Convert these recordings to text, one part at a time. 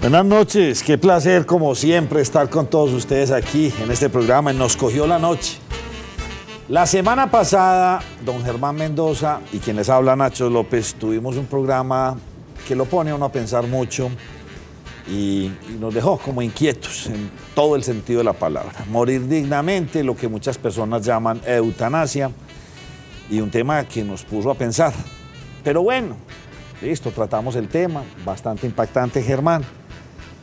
Buenas noches, qué placer como siempre estar con todos ustedes aquí en este programa en Nos Cogió la Noche. La semana pasada, don Germán Mendoza y quien les habla, Nacho López, tuvimos un programa que lo pone a uno a pensar mucho y nos dejó como inquietos en todo el sentido de la palabra. Morir dignamente, lo que muchas personas llaman eutanasia, y un tema que nos puso a pensar. Pero bueno, listo, tratamos el tema, bastante impactante, Germán.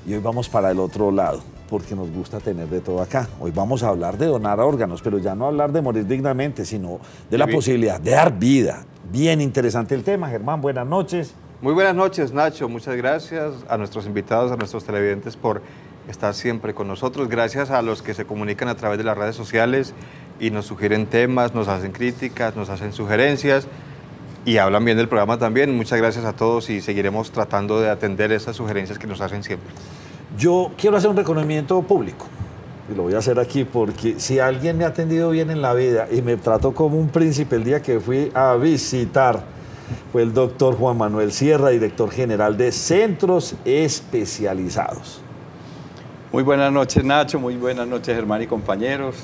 Y hoy vamos para el otro lado, porque nos gusta tener de todo acá. Hoy vamos a hablar de donar órganos, pero ya no hablar de morir dignamente, sino de la posibilidad de dar vida. Bien interesante el tema, Germán, buenas noches. Muy buenas noches, Nacho. Muchas gracias a nuestros invitados, a nuestros televidentes por estar siempre con nosotros. Gracias a los que se comunican a través de las redes sociales y nos sugieren temas, nos hacen críticas, nos hacen sugerencias y hablan bien del programa también. Muchas gracias a todos y seguiremos tratando de atender esas sugerencias que nos hacen siempre. Yo quiero hacer un reconocimiento público y lo voy a hacer aquí porque si alguien me ha atendido bien en la vida y me trató como un príncipe el día que fui a visitar, fue el doctor Juan Manuel Sierra, director general de Centros Especializados. Muy buenas noches, Nacho, muy buenas noches, Germán y compañeros.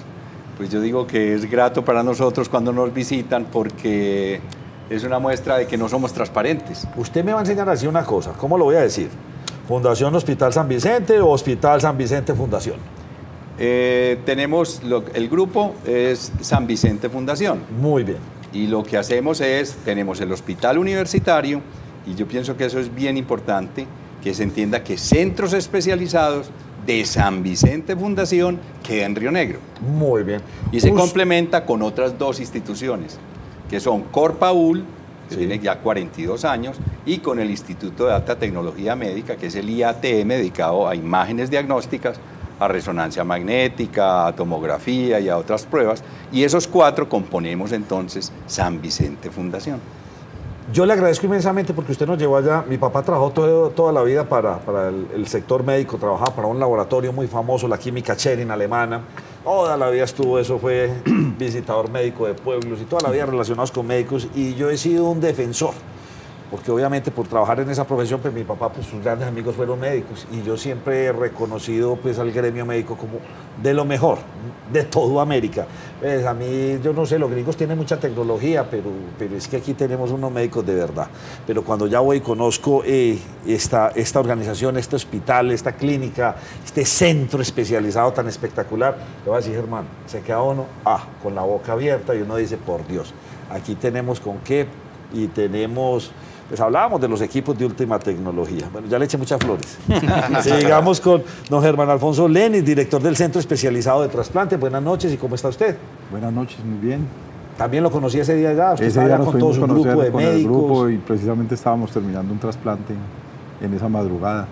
Pues yo digo que es grato para nosotros cuando nos visitan porque es una muestra de que no somos transparentes. Usted me va a enseñar así una cosa, ¿cómo lo voy a decir? ¿Fundación Hospital San Vicente o Hospital San Vicente Fundación? Tenemos, el grupo es San Vicente Fundación. Muy bien. Y lo que hacemos es, tenemos el hospital universitario, y yo pienso que eso es bien importante, que se entienda que centros especializados de San Vicente Fundación queda en Río Negro. Muy bien. Y se complementa con otras dos instituciones, que son Corpaul, que tiene ya 42 años, y con el Instituto de Alta Tecnología Médica, que es el IATM, dedicado a imágenes diagnósticas, a resonancia magnética, a tomografía y a otras pruebas, y esos cuatro componemos entonces San Vicente Fundación. Yo le agradezco inmensamente porque usted nos llevó allá. Mi papá trabajó toda la vida para el sector médico, trabajaba para un laboratorio muy famoso, la Química Schering alemana. Toda la vida estuvo, eso fue visitador médico de pueblos y toda la vida relacionados con médicos, y yo he sido un defensor. Porque obviamente por trabajar en esa profesión, pues mi papá, pues sus grandes amigos fueron médicos y yo siempre he reconocido pues al gremio médico como de lo mejor de toda América. Pues a mí, yo no sé, los gringos tienen mucha tecnología, pero es que aquí tenemos unos médicos de verdad. Pero cuando ya voy y conozco esta organización, este hospital, esta clínica, este centro especializado tan espectacular, le voy a decir, Germán, se queda uno con la boca abierta y uno dice, por Dios, aquí tenemos con qué y tenemos... Pues hablábamos de los equipos de última tecnología. Bueno, ya le eché muchas flores. Sigamos con don Germán Alfonso Lenis, director del Centro Especializado de Trasplante. Buenas noches, ¿y cómo está usted? Buenas noches, muy bien. También lo conocí ese día ya, usted ese día con todo su grupo de médicos. El grupo y precisamente estábamos terminando un trasplante en esa madrugada.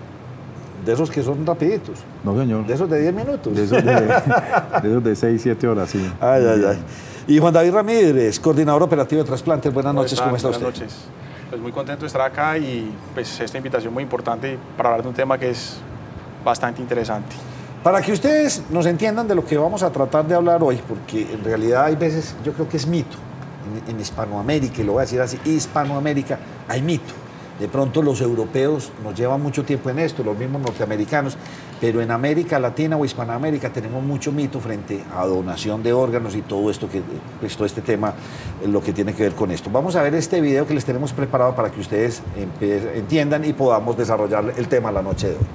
De esos que son rapiditos. No, señor. De esos de 10 minutos. De esos de 6, 7 horas, sí. Ay. Y Juan David Ramírez, coordinador operativo de trasplantes. Buenas noches, ¿cómo está usted? Buenas noches. Pues muy contento de estar acá y pues esta invitación muy importante para hablar de un tema que es bastante interesante. Para que ustedes nos entiendan de lo que vamos a tratar de hablar hoy, porque en realidad hay veces, yo creo que es mito, en Hispanoamérica, y lo voy a decir así, Hispanoamérica, hay mito. De pronto los europeos nos llevan mucho tiempo en esto, los mismos norteamericanos, pero en América Latina o Hispanoamérica tenemos mucho mito frente a donación de órganos y todo esto, pues todo este tema, lo que tiene que ver con esto. Vamos a ver este video que les tenemos preparado para que ustedes entiendan y podamos desarrollar el tema la noche de hoy.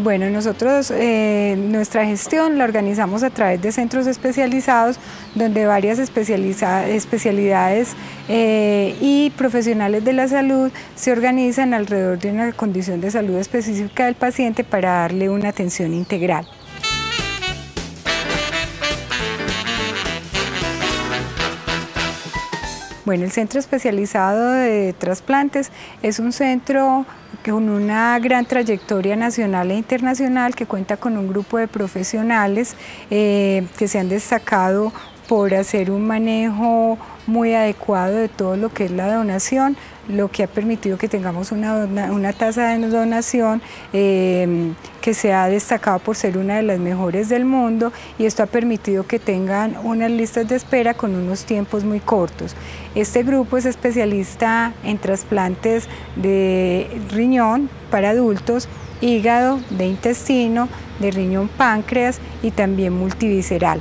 Bueno, nosotros nuestra gestión la organizamos a través de centros especializados donde varias especialidades y profesionales de la salud se organizan alrededor de una condición de salud específica del paciente para darle una atención integral. Bueno, el Centro Especializado de Trasplantes es un centro con una gran trayectoria nacional e internacional que cuenta con un grupo de profesionales que se han destacado por hacer un manejo muy adecuado de todo lo que es la donación, lo que ha permitido que tengamos una tasa de donación que se ha destacado por ser una de las mejores del mundo, y esto ha permitido que tengan unas listas de espera con unos tiempos muy cortos. Este grupo es especialista en trasplantes de riñón para adultos, hígado, de intestino, de riñón páncreas y también multivisceral.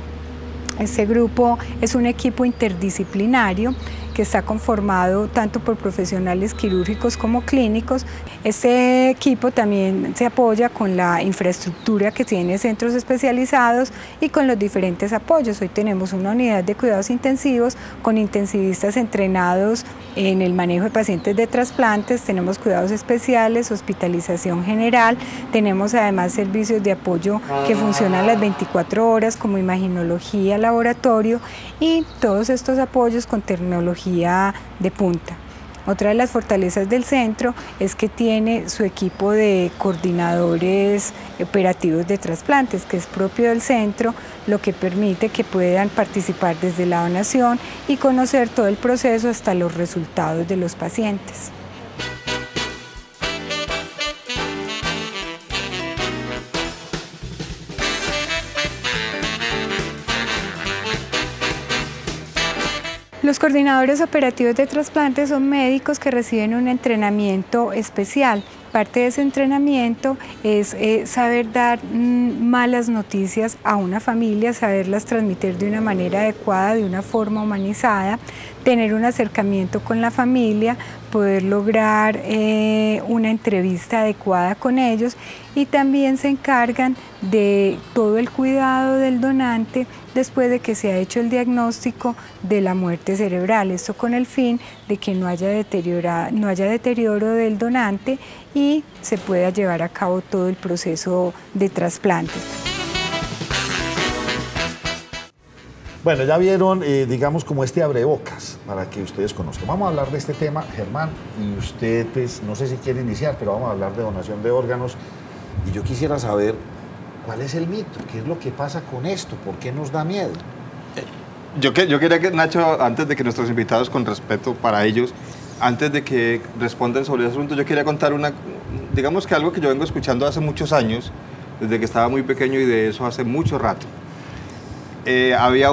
Este grupo es un equipo interdisciplinario que está conformado tanto por profesionales quirúrgicos como clínicos. Este equipo también se apoya con la infraestructura que tiene centros especializados y con los diferentes apoyos. Hoy tenemos una unidad de cuidados intensivos con intensivistas entrenados en el manejo de pacientes de trasplantes, tenemos cuidados especiales, hospitalización general, tenemos además servicios de apoyo que funcionan las 24 horas como imaginología, laboratorio y todos estos apoyos con tecnología de punta. Otra de las fortalezas del centro es que tiene su equipo de coordinadores operativos de trasplantes, que es propio del centro, lo que permite que puedan participar desde la donación y conocer todo el proceso hasta los resultados de los pacientes. Los coordinadores operativos de trasplantes son médicos que reciben un entrenamiento especial. Parte de ese entrenamiento es saber dar malas noticias a una familia, saberlas transmitir de una manera adecuada, de una forma humanizada, tener un acercamiento con la familia, poder lograr una entrevista adecuada con ellos, y también se encargan de todo el cuidado del donante después de que se ha hecho el diagnóstico de la muerte cerebral. Esto con el fin de que no haya deterioro del donante y se pueda llevar a cabo todo el proceso de trasplante. Bueno, ya vieron, digamos, como este abrebocas para que ustedes conozcan. Vamos a hablar de este tema, Germán, y usted, pues, no sé si quiere iniciar, pero vamos a hablar de donación de órganos. Y yo quisiera saber cuál es el mito, qué es lo que pasa con esto, por qué nos da miedo. Yo quería que, Nacho, antes de que nuestros invitados, con respeto para ellos, antes de que respondan sobre ese asunto, yo quería contar digamos que algo que yo vengo escuchando hace muchos años, desde que estaba muy pequeño, y de eso hace mucho rato. Había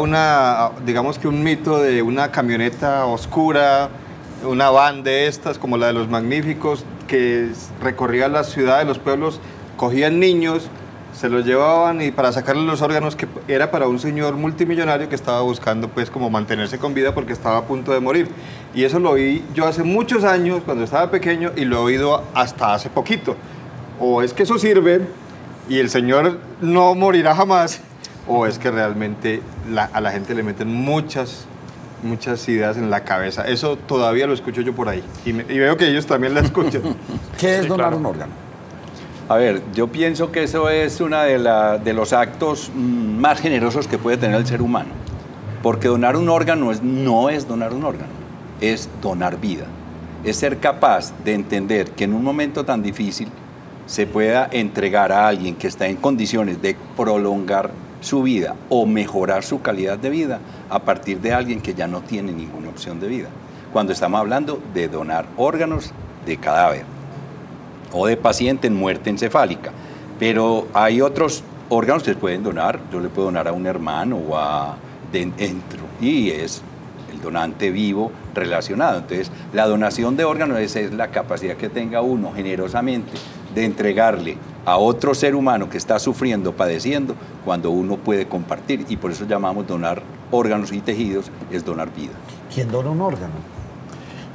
digamos que un mito de una camioneta oscura, una van de estas, como la de los Magníficos, que recorría la ciudad, los pueblos, cogían niños, se los llevaban, y para sacarles los órganos, que era para un señor multimillonario que estaba buscando, pues, como mantenerse con vida porque estaba a punto de morir. Y eso lo oí yo hace muchos años, cuando estaba pequeño, y lo he oído hasta hace poquito. O es que eso sirve y el señor no morirá jamás, o es que realmente a la gente le meten muchas ideas en la cabeza. Eso todavía lo escucho yo por ahí, y veo que ellos también la escuchan. ¿Qué es donar un órgano? A ver, yo pienso que eso es uno de los actos más generosos que puede tener el ser humano, porque donar un órgano no es donar un órgano, es donar vida. Es ser capaz de entender que en un momento tan difícil se pueda entregar a alguien que está en condiciones de prolongar su vida o mejorar su calidad de vida a partir de alguien que ya no tiene ninguna opción de vida. Cuando estamos hablando de donar órganos de cadáver o de paciente en muerte encefálica, pero hay otros órganos que se pueden donar. Yo le puedo donar a un hermano o dentro, y es el donante vivo relacionado. Entonces, la donación de órganos es la capacidad que tenga uno generosamente de entregarle a otro ser humano que está sufriendo, padeciendo, cuando uno puede compartir, y por eso llamamos donar órganos y tejidos, es donar vida. ¿Quién dona un órgano?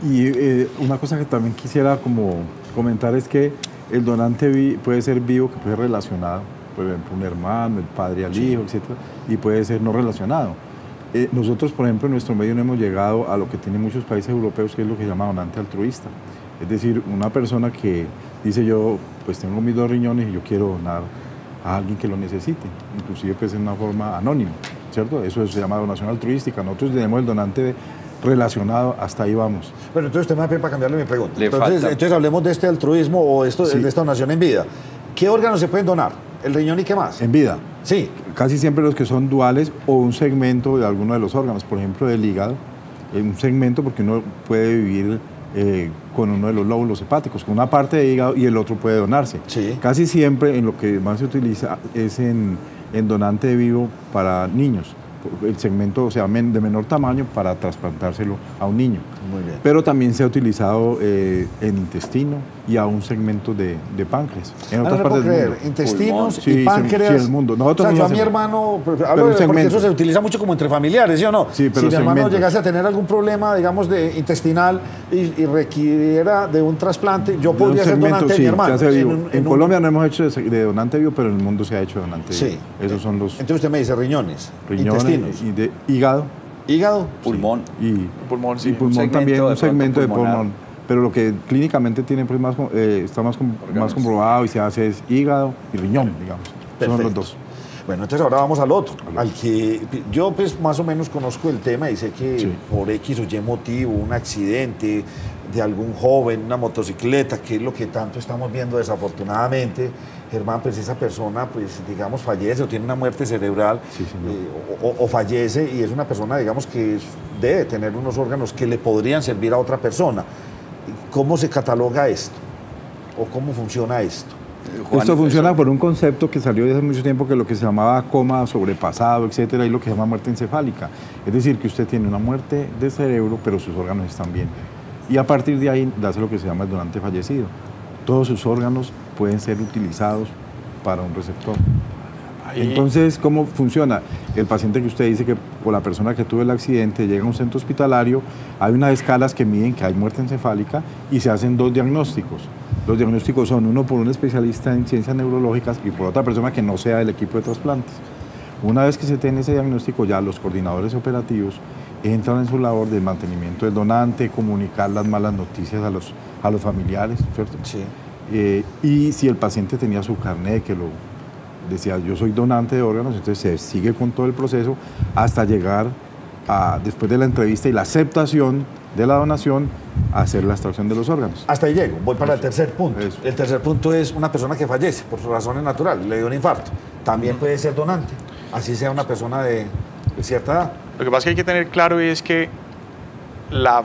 Y una cosa que también quisiera como comentar es que el donante puede ser vivo, que puede ser relacionado, por ejemplo, un hermano, el padre al hijo, etc., y puede ser no relacionado. Nosotros, por ejemplo, en nuestro medio no hemos llegado a lo que tienen muchos países europeos, que es lo que se llama donante altruista. Es decir, una persona que dice: yo pues tengo mis 2 riñones y yo quiero donar a alguien que lo necesite, inclusive pues en una forma anónima, ¿cierto? Eso se llama donación altruística. Nosotros tenemos el donante relacionado, hasta ahí vamos. Bueno, entonces usted me da pie para cambiarle mi pregunta. Entonces hablemos de este altruismo o de esta donación en vida. ¿Qué órganos se pueden donar? ¿El riñón y qué más? En vida. Sí. Casi siempre los que son duales o un segmento de alguno de los órganos, por ejemplo, del hígado, un segmento porque uno puede vivir con uno de los lóbulos hepáticos, con una parte de hígado y el otro puede donarse. Sí. Casi siempre en lo que más se utiliza es en donante vivo para niños, el segmento, o sea, de menor tamaño para trasplantárselo a un niño. Muy bien. Pero también se ha utilizado en intestino y a un segmento de páncreas. En otras no partes puedo del creer. mundo. Intestinos Sí, y páncreas. Sí, el mundo. Nosotros o sea, no yo lo a mi hacemos. hermano, Pero hablo un porque segmento. eso se utiliza mucho como entre familiares, ¿sí o no? Sí, pero si mi hermano segmentos. llegase a tener algún problema, digamos, de intestinal y requiriera de un trasplante, yo podría ser donante de mi hermano. Se hace vivo. En Colombia no hemos hecho de donante vivo, pero en el mundo se ha hecho de donante vivo. Sí. Esos son los Entonces usted me dice riñones, riñones intestinos, y de hígado. hígado, Pulmón. Y Pulmón, sí. y pulmón segmento también, de un segmento de pronto pulmonar. pulmón. Pero lo que clínicamente tiene pues está más comprobado y se hace es hígado y riñón, digamos. Son los dos. Bueno, entonces ahora vamos al otro, al que yo pues más o menos conozco el tema y sé que Sí. por X o Y motivo, un accidente de algún joven, una motocicleta, que es lo que tanto estamos viendo desafortunadamente, Germán, pues esa persona, pues digamos, fallece o tiene una muerte cerebral, Sí, señor. o fallece y es una persona, digamos, que debe tener unos órganos que le podrían servir a otra persona. ¿Cómo se cataloga esto? ¿O cómo funciona esto? Juan, Esto funciona por un concepto que salió desde hace mucho tiempo, que es lo que se llamaba coma sobrepasado, etcétera, y lo que se llama muerte encefálica. Es decir, que usted tiene una muerte de cerebro, pero sus órganos están bien. Y a partir de ahí, hace lo que se llama el donante fallecido. Todos sus órganos pueden ser utilizados para un receptor. Entonces, ¿cómo funciona? El paciente que usted dice que, o la persona que tuvo el accidente, llega a un centro hospitalario, hay unas escalas que miden que hay muerte encefálica y se hacen dos diagnósticos. Los diagnósticos son uno por un especialista en ciencias neurológicas y por otra persona que no sea del equipo de trasplantes. Una vez que se tiene ese diagnóstico, ya los coordinadores operativos entran en su labor de mantenimiento del donante, comunicar las malas noticias a los familiares, ¿cierto? Sí. Y si el paciente tenía su carnet que lo decía yo soy donante de órganos, entonces se sigue con todo el proceso hasta llegar a, después de la entrevista y la aceptación de la donación, a hacer la extracción de los órganos. Hasta ahí llego, voy para el tercer punto. Eso. El tercer punto es una persona que fallece por razones naturales, le dio un infarto. También puede ser donante, así sea una persona de cierta edad. Lo que pasa es que hay que tener claro es que la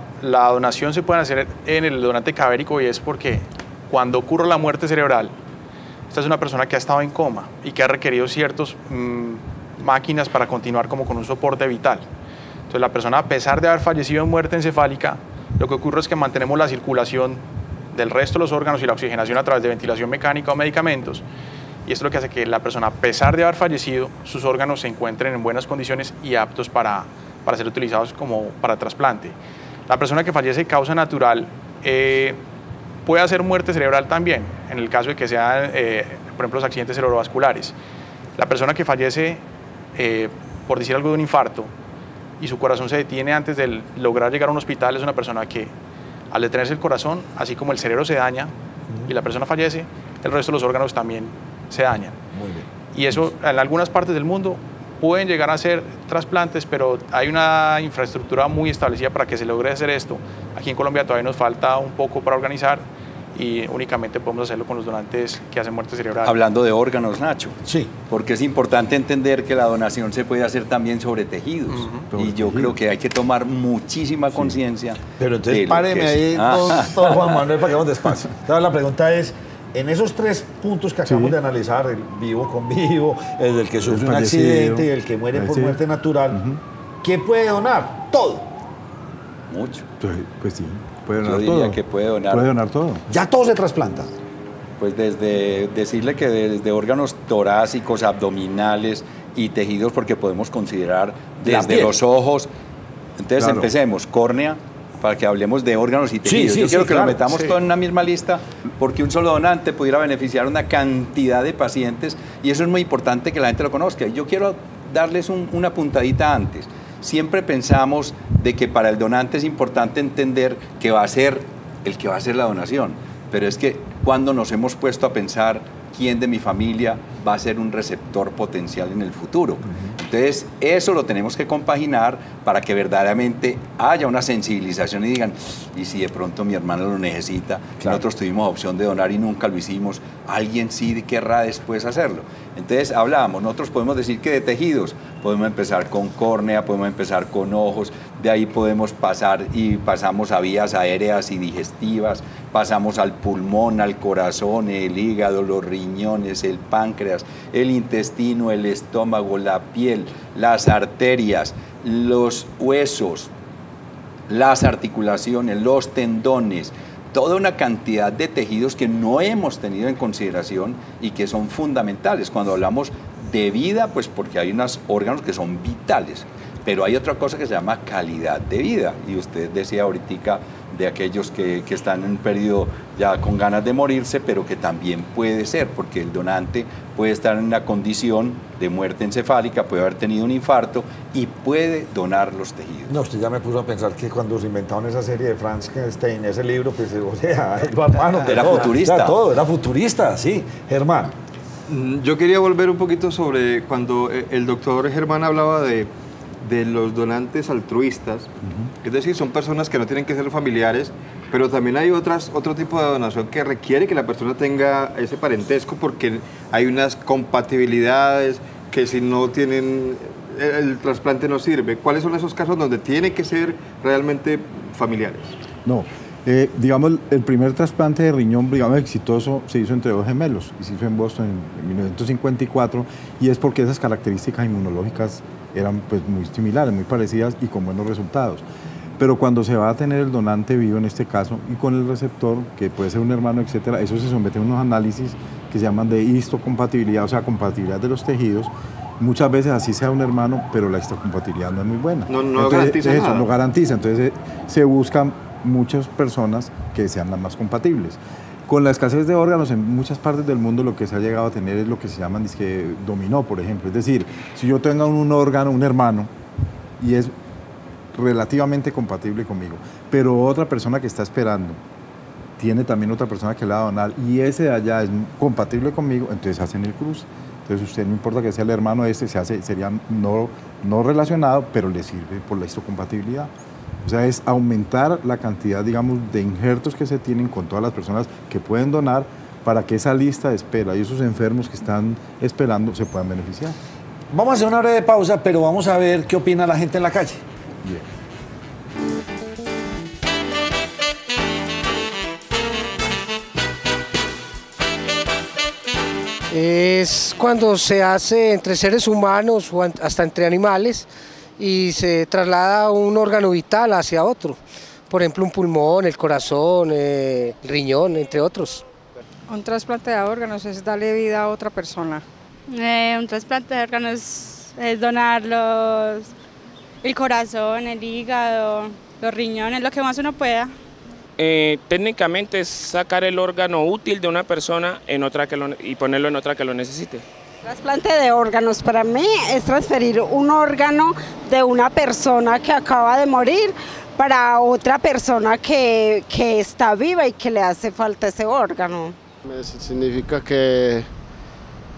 donación se puede hacer en el donante cadavérico y es porque cuando ocurre la muerte cerebral, esta es una persona que ha estado en coma y que ha requerido ciertas máquinas para continuar como con un soporte vital. Entonces la persona, a pesar de haber fallecido en muerte encefálica, lo que ocurre es que mantenemos la circulación del resto de los órganos y la oxigenación a través de ventilación mecánica o medicamentos. Y esto es lo que hace que la persona, a pesar de haber fallecido, sus órganos se encuentren en buenas condiciones y aptos para ser utilizados como para trasplante. La persona que fallece de causa natural puede hacer muerte cerebral también, en el caso de que sean, por ejemplo, los accidentes cerebrovasculares. La persona que fallece, por decir algo, de un infarto y su corazón se detiene antes de lograr llegar a un hospital, es una persona que, al detenerse el corazón, así como el cerebro se daña y la persona fallece, el resto de los órganos también se dañan. Muy bien. Y eso, en algunas partes del mundo, pueden llegar a hacer trasplantes, pero hay una infraestructura muy establecida para que se logre hacer esto. Aquí en Colombia todavía nos falta un poco para organizar y únicamente podemos hacerlo con los donantes que hacen muerte cerebral. Hablando de órganos, Nacho, Sí. porque es importante entender que la donación se puede hacer también sobre tejidos. Y yo creo que hay que tomar muchísima conciencia. Pero de entonces lo páreme que ahí, es. todo Juan Manuel, para que vamos despacio. Entonces la pregunta es, en esos tres puntos que acabamos de analizar, el vivo con vivo, el del que sufre un fallecido, accidente y el que muere por muerte natural, ¿qué puede donar? Todo. Mucho. Pues sí, puede Yo donar diría todo. que puede donar. Puede donar todo. Ya todo se trasplanta. Pues desde decirle que desde órganos torácicos, abdominales y tejidos, porque podemos considerar La desde piel. los ojos. Entonces Claro. empecemos, córnea, para que hablemos de órganos y tejidos. sí, Yo quiero sí, que claro, lo metamos sí. todo en una misma lista, porque un solo donante pudiera beneficiar a una cantidad de pacientes, y eso es muy importante que la gente lo conozca. Yo quiero darles una puntadita antes. Siempre pensamos de que para el donante es importante entender que va a ser el que va a hacer la donación, pero es que cuando nos hemos puesto a pensar quién de mi familia va a ser un receptor potencial en el futuro. Entonces, eso lo tenemos que compaginar para que verdaderamente haya una sensibilización y digan, y si de pronto mi hermano lo necesita, nosotros tuvimos opción de donar y nunca lo hicimos, alguien sí querrá después hacerlo. Entonces, hablábamos, nosotros podemos decir que de tejidos, podemos empezar con córnea, podemos empezar con ojos, de ahí podemos pasar y pasamos a vías aéreas y digestivas, pasamos al pulmón, al corazón, el hígado, los riñones, el páncreas, el intestino, el estómago, la piel, las arterias, los huesos, las articulaciones, los tendones, toda una cantidad de tejidos que no hemos tenido en consideración y que son fundamentales. Cuando hablamos de vida, pues porque hay unos órganos que son vitales, pero hay otra cosa que se llama calidad de vida. Y usted decía ahorita de aquellos que están en un periodo ya con ganas de morirse, pero que también puede ser, porque el donante puede estar en una condición de muerte encefálica, puede haber tenido un infarto y puede donar los tejidos. No, usted ya me puso a pensar que cuando se inventaron esa serie de Frankenstein, ese libro, pues, o sea, hermano, era futurista. Era todo, era futurista, sí. Germán. Yo quería volver un poquito sobre cuando el doctor Germán hablaba de los donantes altruistas, es decir, son personas que no tienen que ser familiares, pero también hay otro tipo de donación que requiere que la persona tenga ese parentesco porque hay unas compatibilidades que si no tienen, el trasplante no sirve. ¿Cuáles son esos casos donde tiene que ser realmente familiares? No. Digamos, el primer trasplante de riñón, digamos, exitoso se hizo entre dos gemelos y se hizo en Boston en 1954 y es porque esas características inmunológicas eran pues muy similares, muy parecidas y con buenos resultados. Pero cuando se va a tener el donante vivo en este caso y con el receptor, que puede ser un hermano, etcétera, eso se somete a unos análisis que se llaman de histocompatibilidad, o sea, compatibilidad de los tejidos. Muchas veces así sea un hermano, pero la histocompatibilidad no es muy buena. No garantiza nada. No garantiza, entonces se buscan muchas personas que sean las más compatibles. Con la escasez de órganos en muchas partes del mundo lo que se ha llegado a tener es lo que se llama dominó, por ejemplo. Es decir, si yo tengo un órgano, un hermano, y es relativamente compatible conmigo, pero otra persona que está esperando tiene también otra persona que le va a donar y ese de allá es compatible conmigo, entonces hacen el cruce. Entonces usted no importa que sea el hermano sería no relacionado, pero le sirve por la histocompatibilidad. O sea, es aumentar la cantidad, digamos, de injertos que se tienen con todas las personas que pueden donar para que esa lista de espera y esos enfermos que están esperando se puedan beneficiar. Vamos a hacer una breve pausa, pero vamos a ver qué opina la gente en la calle. Bien. Es cuando se hace entre seres humanos o hasta entre animales y se traslada un órgano vital hacia otro, por ejemplo un pulmón, el corazón, el riñón, entre otros. Un trasplante de órganos es darle vida a otra persona. Un trasplante de órganos es donar el corazón, el hígado, los riñones, lo que más uno pueda. Técnicamente es sacar el órgano útil de una persona y ponerlo en otra que lo necesite. Trasplante de órganos para mí es transferir un órgano de una persona que acaba de morir para otra persona que está viva y que le hace falta ese órgano. Significa que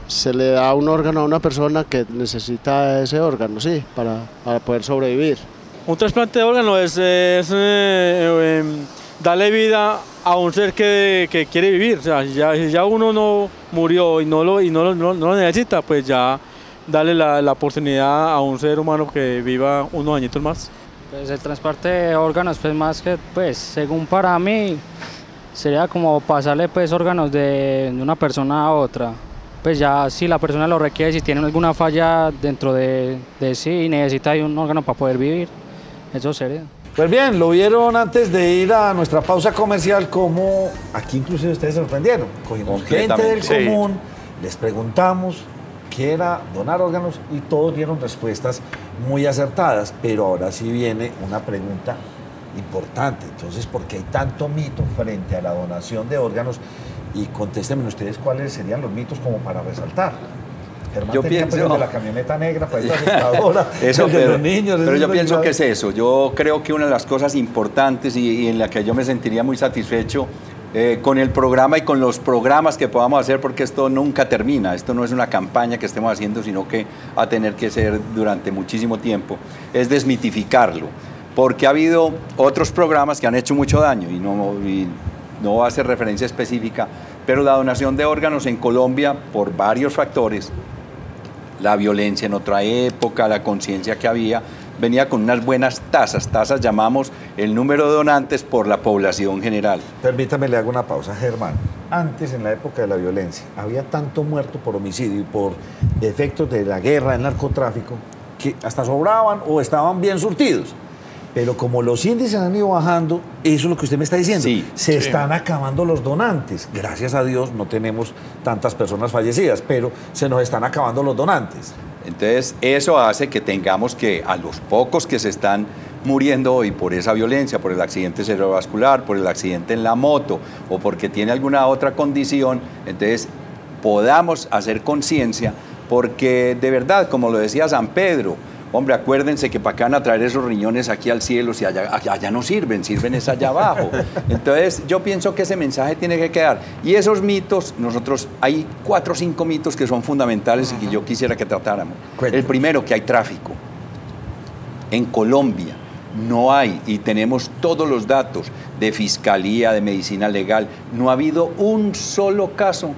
se le da un órgano a una persona que necesita ese órgano, sí, para poder sobrevivir. Un trasplante de órgano es darle vida a un ser que quiere vivir. O sea, ya uno no murió y no lo necesita, pues ya darle la oportunidad a un ser humano que viva unos añitos más. Pues el trasplante de órganos, pues más que, pues según para mí, sería como pasarle pues órganos de una persona a otra. Pues ya si la persona lo requiere, si tiene alguna falla dentro de sí y necesita un órgano para poder vivir, eso sería. Pues bien, lo vieron antes de ir a nuestra pausa comercial, como aquí inclusive ustedes se sorprendieron. Cogimos gente del común, les preguntamos qué era donar órganos y todos dieron respuestas muy acertadas, pero ahora sí viene una pregunta importante. Entonces, ¿por qué hay tanto mito frente a la donación de órganos? Y contéstenme ustedes cuáles serían los mitos como para resaltar. Germán, yo pienso de la camioneta negra para ir eso, de los niños. Pero yo pienso que es eso. Yo creo que una de las cosas importantes y en la que yo me sentiría muy satisfecho con el programa y con los programas que podamos hacer, porque esto nunca termina, esto no es una campaña que estemos haciendo, sino que va a tener que ser durante muchísimo tiempo, es desmitificarlo, porque ha habido otros programas que han hecho mucho daño y no va a hacer referencia específica, pero la donación de órganos en Colombia, por varios factores, la violencia en otra época, la conciencia que había, venía con unas buenas tasas llamamos el número de donantes por la población general. Permítame, le hago una pausa, Germán. Antes, en la época de la violencia, había tanto muerto por homicidio y por efectos de la guerra, del narcotráfico, que hasta sobraban o estaban bien surtidos. Pero como los índices han ido bajando, eso es lo que usted me está diciendo, se están acabando los donantes. Gracias a Dios no tenemos tantas personas fallecidas, pero se nos están acabando los donantes. Entonces, eso hace que tengamos que, a los pocos que se están muriendo hoy por esa violencia, por el accidente cerebrovascular, por el accidente en la moto o porque tiene alguna otra condición, entonces podamos hacer conciencia, porque de verdad, como lo decía San Pedro, hombre, acuérdense que para acá van a traer esos riñones aquí al cielo, si allá no sirven es allá abajo. Entonces, yo pienso que ese mensaje tiene que quedar. Y esos mitos, hay 4 o 5 mitos que son fundamentales y que yo quisiera que tratáramos. El primero, que hay tráfico. En Colombia no hay, y tenemos todos los datos de fiscalía, de medicina legal, no ha habido un solo caso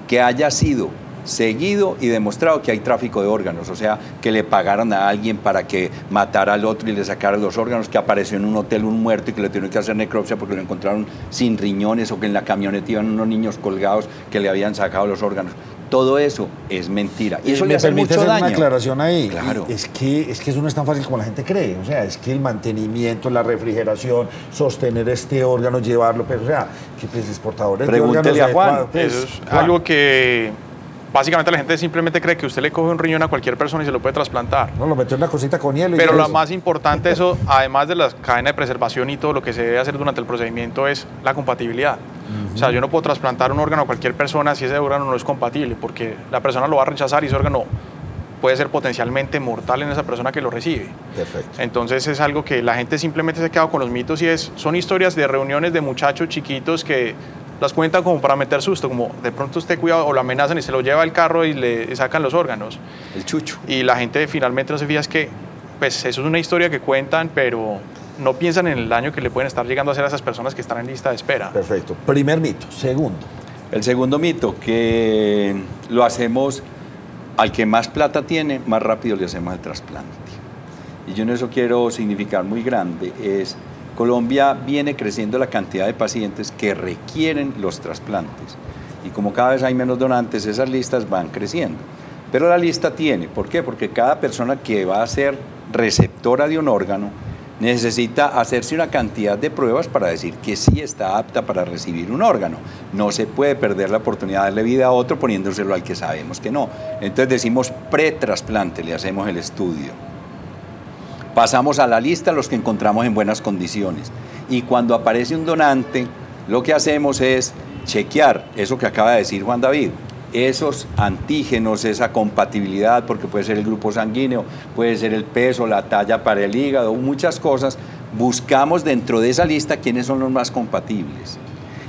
que haya sido seguido y demostrado que hay tráfico de órganos, o sea, que le pagaron a alguien para que matara al otro y le sacara los órganos, que apareció en un hotel un muerto y que le tuvieron que hacer necropsia porque lo encontraron sin riñones, o que en la camioneta iban unos niños colgados que le habían sacado los órganos. Todo eso es mentira. Y eso le hace mucho daño. Una aclaración ahí. Claro. Es que eso no es tan fácil como la gente cree. O sea, es que el mantenimiento, la refrigeración, sostener este órgano, llevarlo, pero o sea, que pues exportadores de órganos... Pregúntele a Juan. Eso es algo que... Básicamente la gente simplemente cree que usted le coge un riñón a cualquier persona y se lo puede trasplantar. No, lo metió en una cosita con hielo. Pero lo más importante, eso, además de la cadena de preservación y todo lo que se debe hacer durante el procedimiento, es la compatibilidad. O sea, yo no puedo trasplantar un órgano a cualquier persona si ese órgano no es compatible, porque la persona lo va a rechazar y ese órgano puede ser potencialmente mortal en esa persona que lo recibe. Perfecto. Entonces es algo que la gente simplemente se ha quedado con los mitos, y son historias de reuniones de muchachos chiquitos que las cuentan como para meter susto, como de pronto usted cuidado, o lo amenazan y se lo lleva al carro y le sacan los órganos. El chucho. Y la gente finalmente no se fija, es que pues eso es una historia que cuentan, pero no piensan en el daño que le pueden estar llegando a hacer a esas personas que están en lista de espera. Perfecto. Primer mito. Segundo. El segundo mito, que lo hacemos al que más plata tiene, más rápido le hacemos el trasplante. Y yo en eso quiero significar muy grande, es Colombia viene creciendo la cantidad de pacientes que requieren los trasplantes. Y como cada vez hay menos donantes, esas listas van creciendo. Pero la lista tiene, ¿por qué? Porque cada persona que va a ser receptora de un órgano necesita hacerse una cantidad de pruebas para decir que sí está apta para recibir un órgano. No se puede perder la oportunidad de darle vida a otro poniéndoselo al que sabemos que no. Entonces decimos pretrasplante, le hacemos el estudio. Pasamos a la lista los que encontramos en buenas condiciones. Y cuando aparece un donante, lo que hacemos es chequear eso que acaba de decir Juan David, esos antígenos, esa compatibilidad, porque puede ser el grupo sanguíneo, puede ser el peso, la talla para el hígado, muchas cosas. Buscamos dentro de esa lista quiénes son los más compatibles.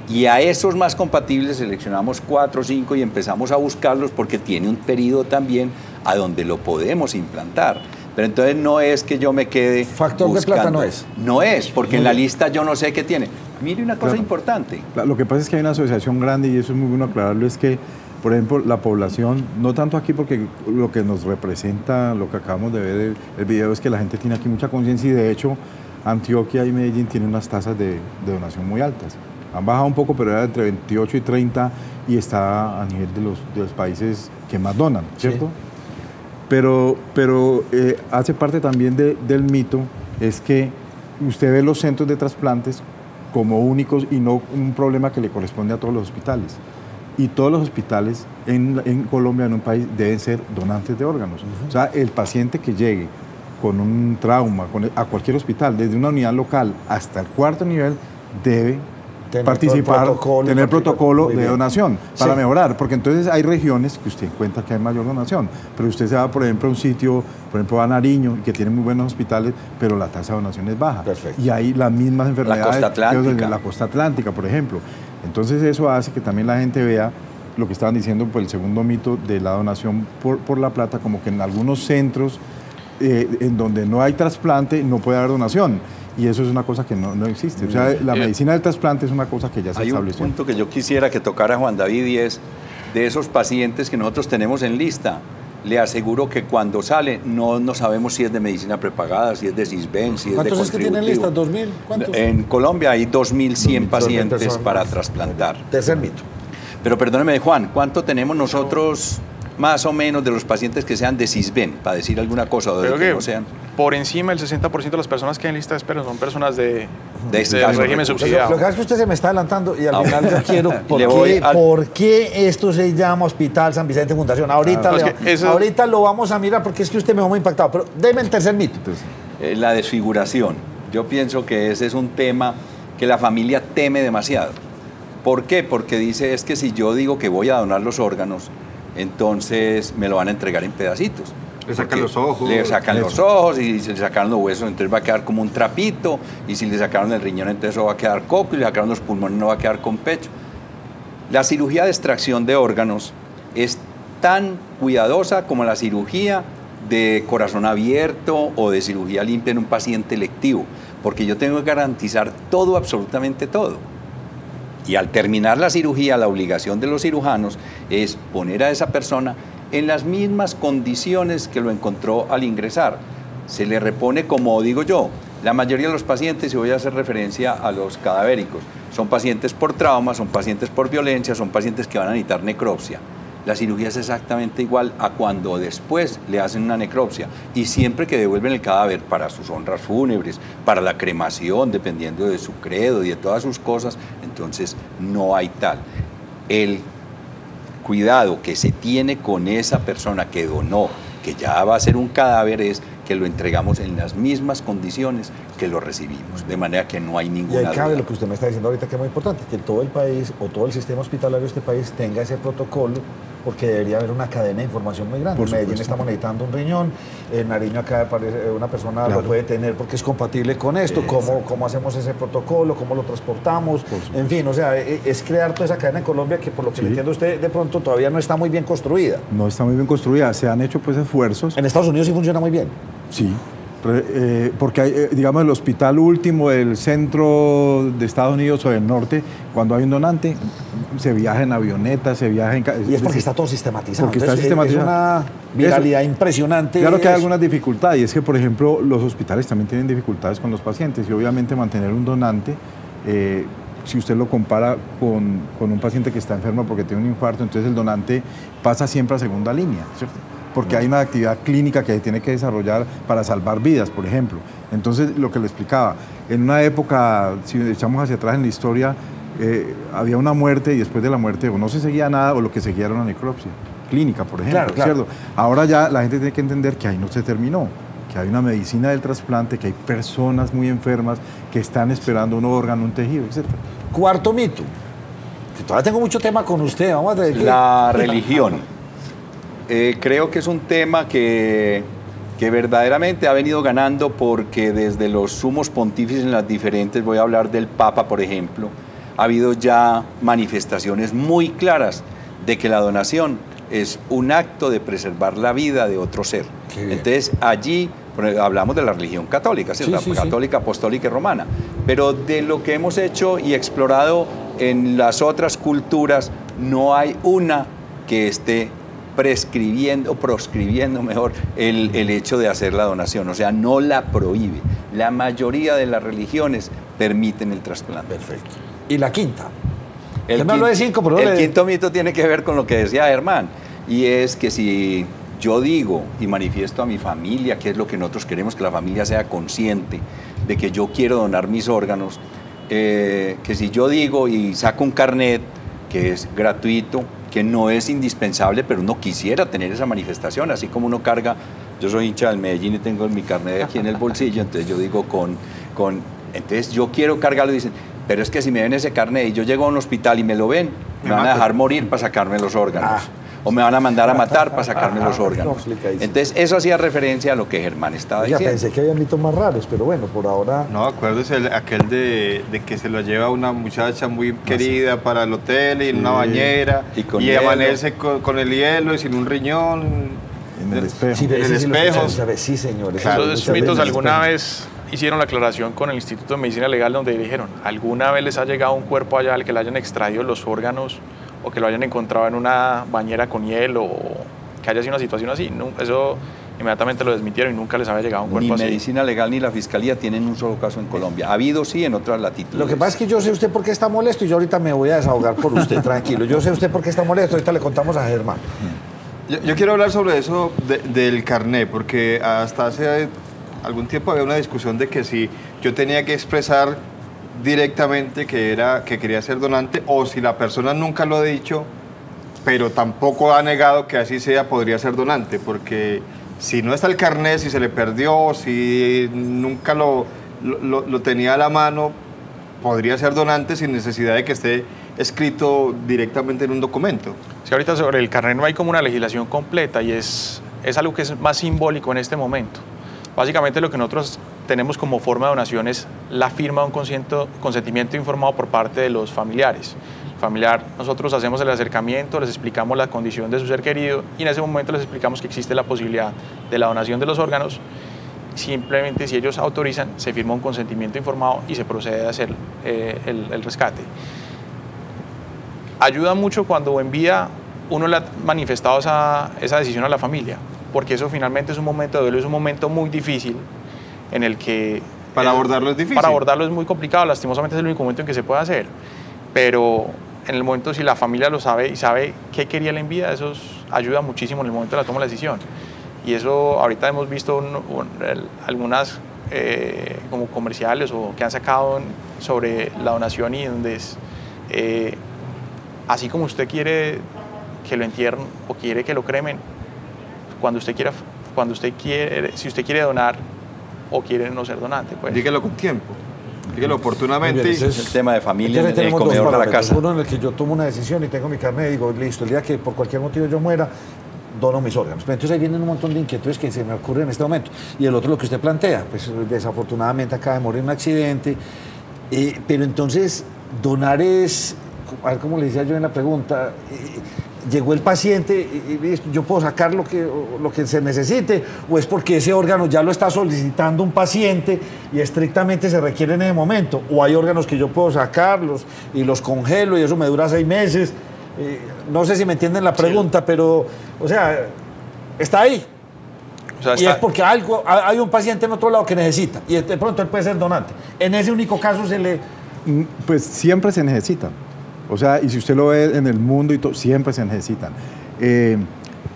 Y a esos más compatibles seleccionamos 4 o 5 y empezamos a buscarlos, porque tiene un periodo también a donde lo podemos implantar. Pero entonces no es que yo me quede factor buscando. De plata no es. No es, porque en la lista yo no sé qué tiene. Mire una cosa importante. Lo que pasa es que hay una asociación grande, y eso es muy bueno aclararlo, es que, por ejemplo, la población, no tanto aquí porque lo que nos representa, lo que acabamos de ver el video, es que la gente tiene aquí mucha conciencia, y de hecho Antioquia y Medellín tienen unas tasas de donación muy altas. Han bajado un poco, pero era entre 28 y 30 y está a nivel de los países que más donan, ¿cierto? Sí. Pero hace parte también del mito, es que usted ve los centros de trasplantes como únicos y no un problema que le corresponde a todos los hospitales. Y todos los hospitales en Colombia, en un país, deben ser donantes de órganos. O sea, el paciente que llegue con un trauma a cualquier hospital, desde una unidad local hasta el 4.º nivel, debe participar, tener protocolo de donación para mejorar, porque entonces hay regiones que usted encuentra que hay mayor donación, pero usted se va, por ejemplo, a un sitio, por ejemplo, a Nariño, que tiene muy buenos hospitales, pero la tasa de donación es baja. Perfecto. Y hay las mismas enfermedades. La costa atlántica, por ejemplo. Entonces eso hace que también la gente vea lo que estaban diciendo, pues el segundo mito de la donación por la plata, como que en algunos centros en donde no hay trasplante no puede haber donación. Y eso es una cosa que no existe. O sea, la medicina del trasplante es una cosa que ya se estableció. Hay un punto que yo quisiera que tocara Juan David, y es de esos pacientes que nosotros tenemos en lista. Le aseguro que cuando sale no sabemos si es de medicina prepagada, si es de Sisbén, si es de ¿Cuántos es que tienen lista? ¿2.000? ¿Cuántos? En Colombia hay 2.100 pacientes para trasplantar. Tercer mito. Pero perdóneme, Juan, ¿cuánto tenemos nosotros más o menos de los pacientes que sean de Sisbén, para decir alguna cosa, o de que no sean? Por encima del 60% de las personas que hay en lista de espera son personas de escaso régimen subsidiado. Lo que pasa es que usted se me está adelantando y al final yo quiero, ¿por qué esto se llama Hospital San Vicente Fundación? Ahorita lo vamos a mirar porque es que usted me dejó muy impactado, pero deme el tercer mito. La desfiguración. Yo pienso que ese es un tema que la familia teme demasiado. ¿Por qué? Porque dice, es que si yo digo que voy a donar los órganos, entonces me lo van a entregar en pedacitos. Le sacan los ojos. Le sacan los ojos, y si le sacaron los huesos, entonces va a quedar como un trapito, y si le sacaron el riñón, entonces eso va a quedar coco, y le sacaron los pulmones, no va a quedar con pecho. La cirugía de extracción de órganos es tan cuidadosa como la cirugía de corazón abierto o de cirugía limpia en un paciente electivo, porque yo tengo que garantizar todo, absolutamente todo. Y al terminar la cirugía, la obligación de los cirujanos es poner a esa persona en las mismas condiciones que lo encontró al ingresar. Se le repone, como digo yo, la mayoría de los pacientes, y voy a hacer referencia a los cadavéricos, son pacientes por trauma, son pacientes por violencia, son pacientes que van a necesitar necropsia. La cirugía es exactamente igual a cuando después le hacen una necropsia, y siempre que devuelven el cadáver para sus honras fúnebres, para la cremación, dependiendo de su credo y de todas sus cosas, entonces no hay tal. El cuidado que se tiene con esa persona que donó, que ya va a ser un cadáver, es que lo entregamos en las mismas condiciones que lo recibimos, de manera que no hay ninguna duda. Y ahí cabe lo que usted me está diciendo ahorita, que es muy importante, que todo el país o todo el sistema hospitalario de este país tenga ese protocolo, porque debería haber una cadena de información muy grande. En Medellín estamos necesitando un riñón, en Nariño acá una persona lo puede tener porque es compatible con esto, cómo hacemos ese protocolo, cómo lo transportamos, en fin, o sea, es crear toda esa cadena en Colombia que, por lo que le entiendo usted, de pronto todavía no está muy bien construida. No está muy bien construida, se han hecho pues esfuerzos. En Estados Unidos sí funciona muy bien. Sí, porque hay, digamos, el hospital último del centro de Estados Unidos o del norte, cuando hay un donante, se viaja en avioneta, se viaja en... Y es porque está todo sistematizado. Porque está sistematizado. Es una viralidad impresionante. Claro que hay algunas dificultades, y es que, por ejemplo, los hospitales también tienen dificultades con los pacientes, y obviamente mantener un donante, si usted lo compara con un paciente que está enfermo porque tiene un infarto, entonces el donante pasa siempre a segunda línea, ¿cierto? Porque hay una actividad clínica que tiene que desarrollar para salvar vidas, por ejemplo. Entonces, lo que le explicaba, en una época, si echamos hacia atrás en la historia, había una muerte y después de la muerte o no se seguía nada o lo que seguía era una necropsia clínica, por ejemplo. Claro. ¿Cierto? Ahora ya la gente tiene que entender que ahí no se terminó, que hay una medicina del trasplante, que hay personas muy enfermas que están esperando un órgano, un tejido, etc. Cuarto mito. Todavía tengo mucho tema con usted. Vamos a decir. La religión. Creo que es un tema que verdaderamente ha venido ganando, porque desde los sumos pontífices en las diferentes, voy a hablar del Papa, por ejemplo, ha habido ya manifestaciones muy claras de que la donación es un acto de preservar la vida de otro ser. Entonces allí hablamos de la religión católica, ¿cierto? Sí, católica, apostólica y romana, pero de lo que hemos hecho y explorado en las otras culturas, no hay una que esté proscribiendo mejor el hecho de hacer la donación, o sea, no la prohíbe. La mayoría de las religiones permiten el trasplante. Perfecto. ¿Y la quinta? El quinto mito tiene que ver con lo que decía Germán, y es que si yo digo y manifiesto a mi familia, que es lo que nosotros queremos, que la familia sea consciente de que yo quiero donar mis órganos, que si yo digo y saco un carnet que es gratuito, que no es indispensable, pero uno quisiera tener esa manifestación, así como uno carga, yo soy hincha del Medellín y tengo mi carnet aquí en el bolsillo, entonces yo digo entonces yo quiero cargarlo, y dicen, Pero es que si me ven ese carnet y yo llego a un hospital y me lo ven, me van a dejar morir para sacarme los órganos. O me van a mandar a matar para sacarme los órganos. Entonces, eso hacía referencia a lo que Germán estaba diciendo. Ya pensé que había mitos más raros, pero bueno, por ahora... No, acuérdese aquel de que se lo lleva una muchacha muy querida para el hotel y en una bañera y amanece con el hielo y sin un riñón. En el espejo. Sí, en el espejo. Sí, señores. Esos mitos alguna vez hicieron la aclaración con el Instituto de Medicina Legal, donde dijeron, ¿alguna vez les ha llegado un cuerpo allá al que le hayan extraído los órganos o que lo hayan encontrado en una bañera con hielo o que haya sido una situación así? No, eso inmediatamente lo desmintieron y nunca les había llegado un cuerpo así. Ni Medicina Legal ni la Fiscalía tienen un solo caso en Colombia. Ha habido, sí, en otras latitudes. Lo que pasa es que yo sé usted por qué está molesto y yo ahorita me voy a desahogar por usted, tranquilo. Yo sé usted por qué está molesto, ahorita le contamos a Germán. Yo quiero hablar sobre eso del carné, porque hasta hace algún tiempo había una discusión de que si yo tenía que expresar directamente que quería ser donante, o si la persona nunca lo ha dicho, pero tampoco ha negado que así sea, podría ser donante, porque si no está el carné, si se le perdió, si nunca lo tenía a la mano, podría ser donante sin necesidad de que esté escrito directamente en un documento. Sí, ahorita sobre el carné no hay como una legislación completa y es algo que es más simbólico en este momento. Básicamente lo que nosotros tenemos como forma de donación es la firma de un consentimiento informado por parte de los familiares. El familiar, nosotros hacemos el acercamiento, les explicamos la condición de su ser querido y en ese momento les explicamos que existe la posibilidad de la donación de los órganos. Simplemente si ellos autorizan, se firma un consentimiento informado y se procede a hacer el rescate. Ayuda mucho cuando envía, uno le ha manifestado esa decisión a la familia, porque eso finalmente es un momento de duelo, es un momento muy difícil en el que... Para abordarlo es difícil. Para abordarlo es muy complicado, lastimosamente es el único momento en que se puede hacer, pero en el momento si la familia lo sabe y sabe qué quería la envía, eso ayuda muchísimo en el momento de la toma de la decisión. Y eso ahorita hemos visto algunas como comerciales o que han sacado sobre la donación y donde es... así como usted quiere que lo entierren o quiere que lo cremen, si usted quiere donar o quiere no ser donante, pues. Dígalo con tiempo, dígalo oportunamente. Bien, ese es el tema de familia en el comedor de la casa. Uno en el que yo tomo una decisión y tengo mi carnet y digo, listo, el día que por cualquier motivo yo muera, dono mis órganos. Pero entonces ahí vienen un montón de inquietudes que se me ocurren en este momento. Y el otro, lo que usted plantea, pues desafortunadamente acaba de morir en un accidente, pero entonces donar es, a ver cómo le decía yo en la pregunta, llegó el paciente y yo puedo sacar lo que se necesite, o es porque ese órgano ya lo está solicitando un paciente y estrictamente se requiere en ese momento, o hay órganos que yo puedo sacarlos y los congelo y eso me dura 6 meses. No sé si me entienden la pregunta, pero, o sea, está ahí. O sea, y es porque hay un paciente en otro lado que necesita y de pronto él puede ser donante. En ese único caso se le... Pues siempre se necesitan. O sea, y si usted lo ve en el mundo y todo, siempre se necesitan.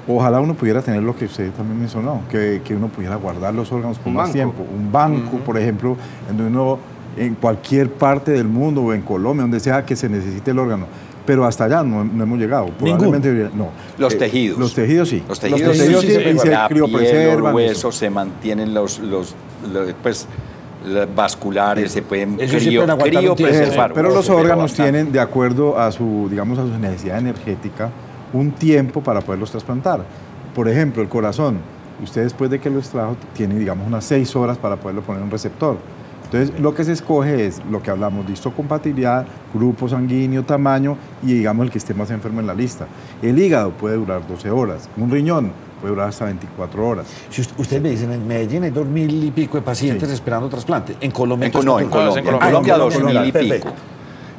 Ojalá uno pudiera tener lo que usted también mencionó, que uno pudiera guardar los órganos por más tiempo. Un banco, por ejemplo, donde uno, en cualquier parte del mundo o en Colombia, donde sea que se necesite el órgano. Pero hasta allá no hemos llegado. Probablemente no. Los tejidos. Los tejidos sí. Los tejidos sí se criopreservan. Los huesos se mantienen pues, vasculares, se pueden criopreservar. Pero los órganos tienen, de acuerdo a su necesidad energética, un tiempo para poderlos trasplantar. Por ejemplo, el corazón. Usted después de que lo extrajo tiene, digamos, unas 6 horas para poderlo poner en un receptor. Entonces, lo que se escoge es lo que hablamos, histocompatibilidad, grupo sanguíneo, tamaño y, digamos, el que esté más enfermo en la lista. El hígado puede durar 12 horas, un riñón puede durar hasta 24 horas. Si ustedes me dicen, en Medellín hay 2.000 y pico de pacientes esperando trasplante. En Colombia... En Colombia 2.000 y pico.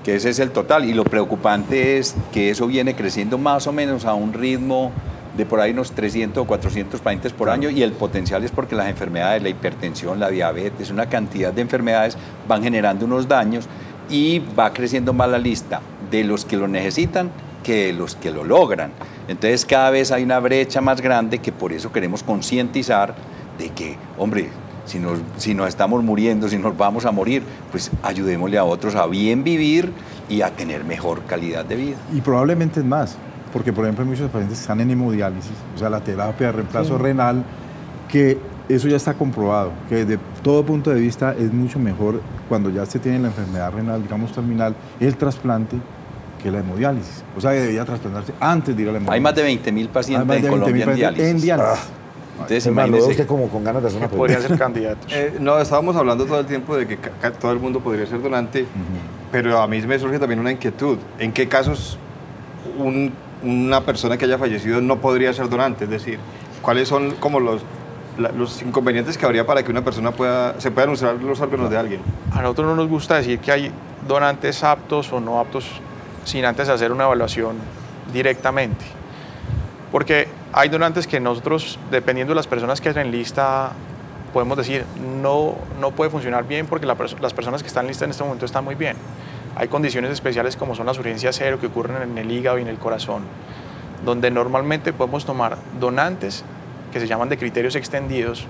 Que ese es el total. Y lo preocupante es que eso viene creciendo más o menos a un ritmo de por ahí unos 300 o 400 pacientes por año, y el potencial es porque las enfermedades, la hipertensión, la diabetes, una cantidad de enfermedades van generando unos daños y va creciendo más la lista de los que lo necesitan que de los que lo logran. Entonces cada vez hay una brecha más grande, que por eso queremos concientizar de que, hombre, si nos estamos muriendo, si nos vamos a morir, pues ayudémosle a otros a bien vivir y a tener mejor calidad de vida. Y probablemente es más. Porque, por ejemplo, hay muchos pacientes que están en hemodiálisis, o sea, la terapia de reemplazo renal, que eso ya está comprobado, que desde todo punto de vista es mucho mejor cuando ya se tiene la enfermedad renal, digamos terminal, el trasplante que la hemodiálisis. O sea, que debía trasplantarse antes de ir a la hemodiálisis. Hay más de 20.000 pacientes en Colombia en diálisis. Entonces, imagínese usted como con ganas de hacer una pregunta. Podría ser candidato. No, estábamos hablando todo el tiempo de que todo el mundo podría ser donante, pero a mí me surge también una inquietud. ¿En qué casos una persona que haya fallecido no podría ser donante? Es decir, ¿cuáles son como los inconvenientes que habría para que una persona se puedan usar los órganos de alguien? A nosotros no nos gusta decir que hay donantes aptos o no aptos sin antes hacer una evaluación directamente. Porque hay donantes que nosotros, dependiendo de las personas que están en lista, podemos decir no puede funcionar bien porque las personas que están en lista en este momento están muy bien. Hay condiciones especiales como son las urgencias cero que ocurren en el hígado y en el corazón, donde normalmente podemos tomar donantes que se llaman de criterios extendidos,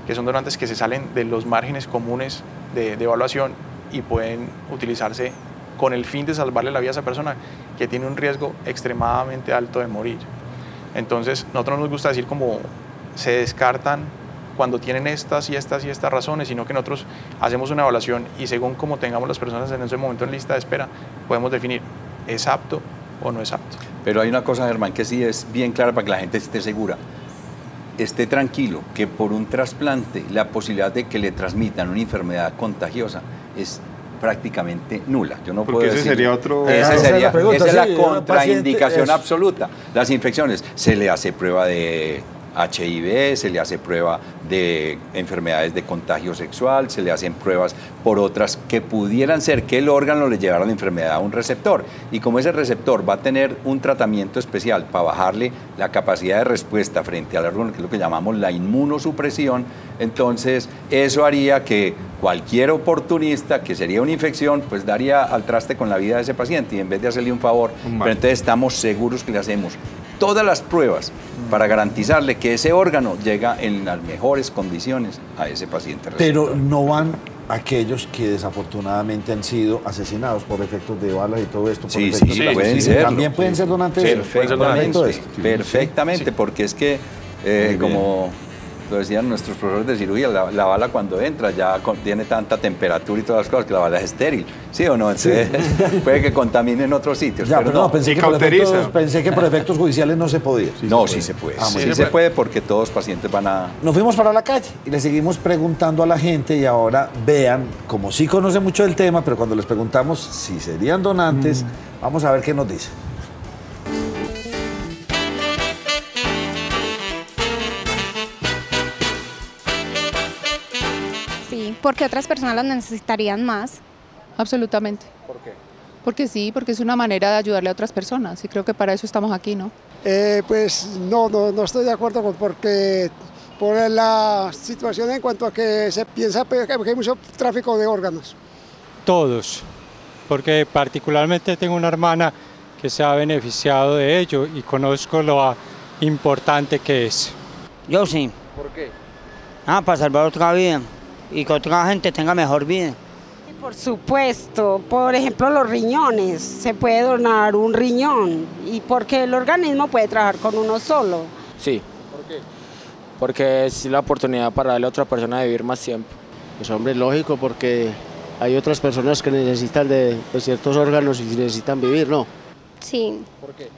que son donantes que se salen de los márgenes comunes de evaluación y pueden utilizarse con el fin de salvarle la vida a esa persona que tiene un riesgo extremadamente alto de morir. Entonces, nosotros nos gusta decir como se descartan cuando tienen estas y estas y estas razones, sino que nosotros hacemos una evaluación y según como tengamos las personas en ese momento en lista de espera, podemos definir ¿es apto o no es apto? Pero hay una cosa, Germán, que sí es bien clara para que la gente esté segura. Esté tranquilo que por un trasplante la posibilidad de que le transmitan una enfermedad contagiosa es prácticamente nula. Yo no puedo decir. Ese sería otro. Esa es la sí, contraindicación absoluta. Las infecciones, se le hace prueba de HIV, se le hace prueba de enfermedades de contagio sexual, se le hacen pruebas por otras que pudieran ser que el órgano le llevara la enfermedad a un receptor. Y como ese receptor va a tener un tratamiento especial para bajarle la capacidad de respuesta frente al órgano, que es lo que llamamos la inmunosupresión, entonces eso haría que cualquier oportunista, que sería una infección, pues daría al traste con la vida de ese paciente y en vez de hacerle un favor, pero entonces estamos seguros que le hacemos todas las pruebas para garantizarle que ese órgano llega en las mejores condiciones a ese paciente receptor. Pero no van aquellos que desafortunadamente han sido asesinados por efectos de balas y todo esto. Sí, pueden ser. También pueden ser donantes. Perfectamente, porque es que como lo decían nuestros profesores de cirugía, la bala cuando entra ya tiene tanta temperatura y todas las cosas que la bala es estéril, ¿sí o no? Entonces puede que contamine en otros sitios. Ya, pero no, pensé que por efectos judiciales no se podía. Sí se puede. Sí se puede porque todos los pacientes van a... Nos fuimos para la calle y le seguimos preguntando a la gente y ahora vean, como sí conoce mucho del tema, pero cuando les preguntamos si serían donantes, vamos a ver qué nos dice. Porque otras personas las necesitarían más. Absolutamente. ¿Por qué? Porque sí, porque es una manera de ayudarle a otras personas y creo que para eso estamos aquí, ¿no? Pues no estoy de acuerdo porque por la situación en cuanto a que se piensa que hay mucho tráfico de órganos. Todos, porque particularmente tengo una hermana que se ha beneficiado de ello y conozco lo importante que es. Yo sí. ¿Por qué? Para salvar otra vida. Y que otra gente tenga mejor vida. Por supuesto, por ejemplo los riñones, se puede donar un riñón y porque el organismo puede trabajar con uno solo. Sí. ¿Por qué? Porque es la oportunidad para darle a otra persona de vivir más tiempo. Pues hombre, lógico, porque hay otras personas que necesitan de ciertos órganos y necesitan vivir, ¿no? Sí. ¿Por qué?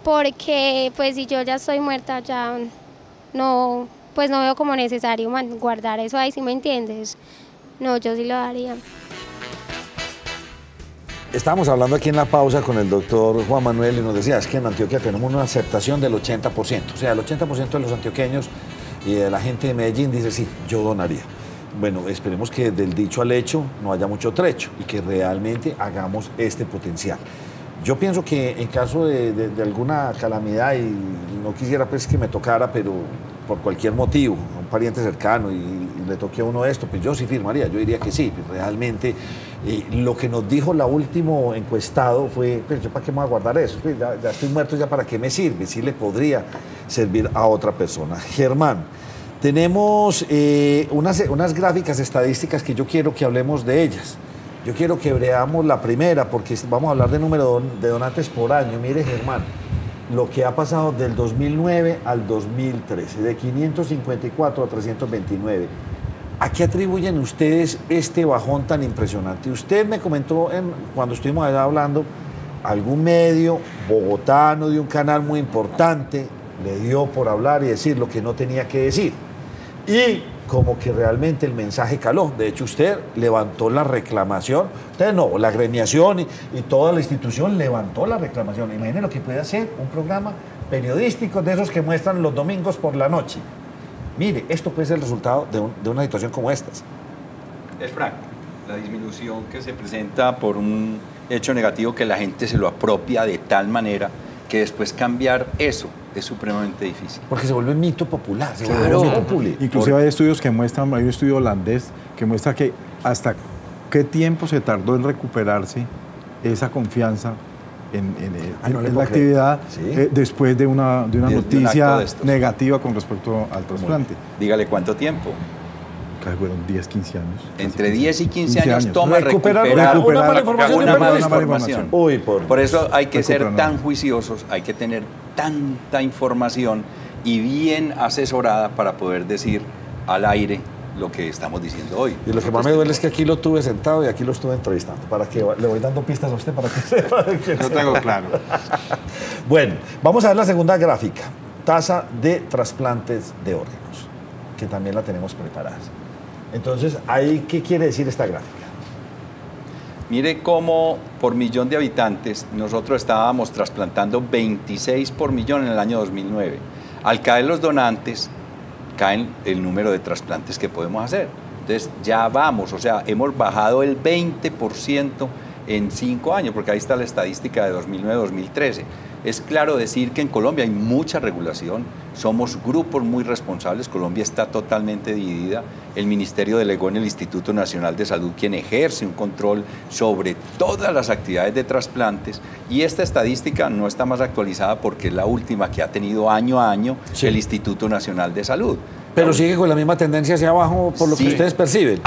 Porque pues si yo ya estoy muerta ya no... Pues no veo como necesario guardar eso ahí, ¿sí me entiendes? No, yo sí lo haría. Estábamos hablando aquí en la pausa con el doctor Juan Manuel y nos decía, es que en Antioquia tenemos una aceptación del 80%. O sea, el 80% de los antioqueños y de la gente de Medellín dice, sí, yo donaría. Bueno, esperemos que del dicho al hecho no haya mucho trecho y que realmente hagamos este potencial. Yo pienso que en caso de alguna calamidad, y no quisiera pues que me tocara, pero por cualquier motivo, a un pariente cercano y le toque a uno esto, pues yo sí firmaría, yo diría que sí, pues realmente lo que nos dijo la último encuestado fue, pues yo para qué me voy a guardar eso, pues ya estoy muerto, ya para qué me sirve, sí le podría servir a otra persona. Germán, tenemos unas gráficas estadísticas que yo quiero que hablemos de ellas. Yo quiero que veamos la primera, porque vamos a hablar de número de donantes por año. Mire, Germán, lo que ha pasado del 2009 al 2013, de 554 a 329. ¿A qué atribuyen ustedes este bajón tan impresionante? Usted me comentó cuando estuvimos allá hablando, algún medio bogotano de un canal muy importante le dio por hablar y decir lo que no tenía que decir. Y como que realmente el mensaje caló. De hecho, usted levantó la reclamación, usted no, la gremiación y toda la institución levantó la reclamación. Imaginen lo que puede hacer un programa periodístico de esos que muestran los domingos por la noche. Mire, esto puede ser el resultado de una situación como estas. Es franco, la disminución que se presenta por un hecho negativo que la gente se lo apropia de tal manera que después cambiar eso es supremamente difícil. Porque se vuelve un mito popular, se Claro. vuelve popular. Inclusive hay estudios que muestran, hay un estudio holandés que muestra que hasta qué tiempo se tardó en recuperarse esa confianza en la actividad después de una noticia negativa con respecto al trasplante. Dígale cuánto tiempo. Que fueron 10, 15 años. Entre 10 y 15 años toma recuperar una mala información. información. Uy, por eso hay que ser tan juiciosos, hay que tener tanta información y bien asesorada para poder decir al aire lo que estamos diciendo hoy. Y lo que más me duele es que aquí lo tuve sentado y aquí lo estuve entrevistando. Para que le voy dando pistas a usted para que sepa. Lo tengo claro. Bueno, vamos a ver la segunda gráfica. Tasa de trasplantes de órganos, que también la tenemos preparada. Entonces, ¿ahí qué quiere decir esta gráfica? Mire cómo por millón de habitantes nosotros estábamos trasplantando 26 por millón en el año 2009. Al caer los donantes, caen el número de trasplantes que podemos hacer. Entonces ya vamos, o sea, hemos bajado el 20% en 5 años, porque ahí está la estadística de 2009-2013. Es claro decir que en Colombia hay mucha regulación, somos grupos muy responsables, Colombia está totalmente dividida, el Ministerio delegó en el Instituto Nacional de Salud quien ejerce un control sobre todas las actividades de trasplantes y esta estadística no está más actualizada porque es la última que ha tenido año a año el Instituto Nacional de Salud. Pero sigue con la misma tendencia hacia abajo por lo que ustedes perciben.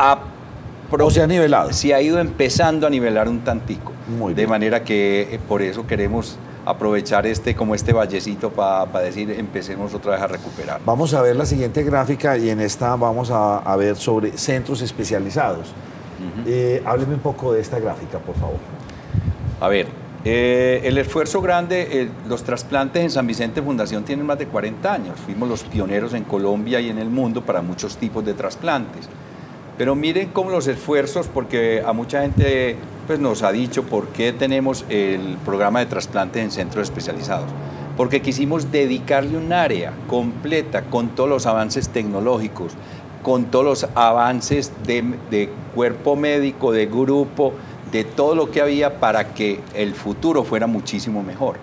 ¿O se ha nivelado? Se ha ido empezando a nivelar un tantico. De manera que por eso queremos aprovechar como este vallecito para decir empecemos otra vez a recuperar. Vamos a ver la siguiente gráfica y en esta vamos a ver sobre centros especializados. Hábleme un poco de esta gráfica, por favor. A ver, el esfuerzo grande, los trasplantes en San Vicente Fundación tienen más de 40 años. Fuimos los pioneros en Colombia y en el mundo para muchos tipos de trasplantes. Pero miren cómo los esfuerzos, porque a mucha gente pues, nos ha dicho por qué tenemos el programa de trasplantes en centros especializados. Porque quisimos dedicarle un área completa con todos los avances tecnológicos, con todos los avances de cuerpo médico, de grupo, de todo lo que había para que el futuro fuera muchísimo mejor.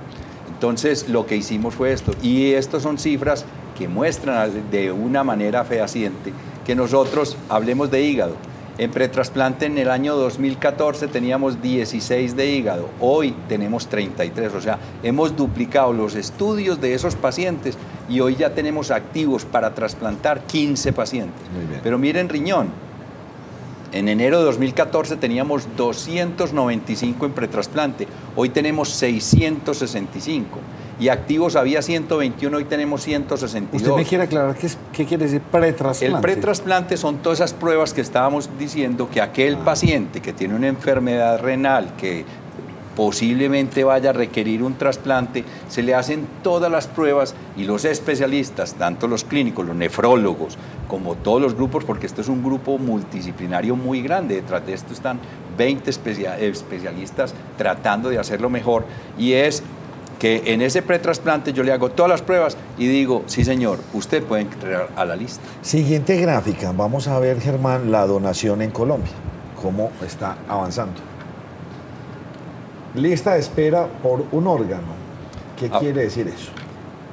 Entonces lo que hicimos fue esto, y estas son cifras que muestran de una manera fehaciente que nosotros, hablemos de hígado, en pretrasplante en el año 2014 teníamos 16 de hígado, hoy tenemos 33, o sea, hemos duplicado los estudios de esos pacientes y hoy ya tenemos activos para trasplantar 15 pacientes. Pero miren riñón, en enero de 2014 teníamos 295 en pretrasplante, hoy tenemos 665. Y activos había 121, hoy tenemos 162. ¿Usted me quiere aclarar qué quiere decir pretrasplante? El pretrasplante son todas esas pruebas que estábamos diciendo que aquel paciente que tiene una enfermedad renal que posiblemente vaya a requerir un trasplante, se le hacen todas las pruebas y los especialistas, tanto los clínicos, los nefrólogos, como todos los grupos, porque esto es un grupo multidisciplinario muy grande, detrás de esto están 20 especialistas tratando de hacerlo mejor, y es que en ese pretrasplante yo le hago todas las pruebas y digo, sí señor, usted puede entrar a la lista. Siguiente gráfica, vamos a ver, Germán, la donación en Colombia, cómo está avanzando. Lista de espera por un órgano, ¿qué quiere decir eso?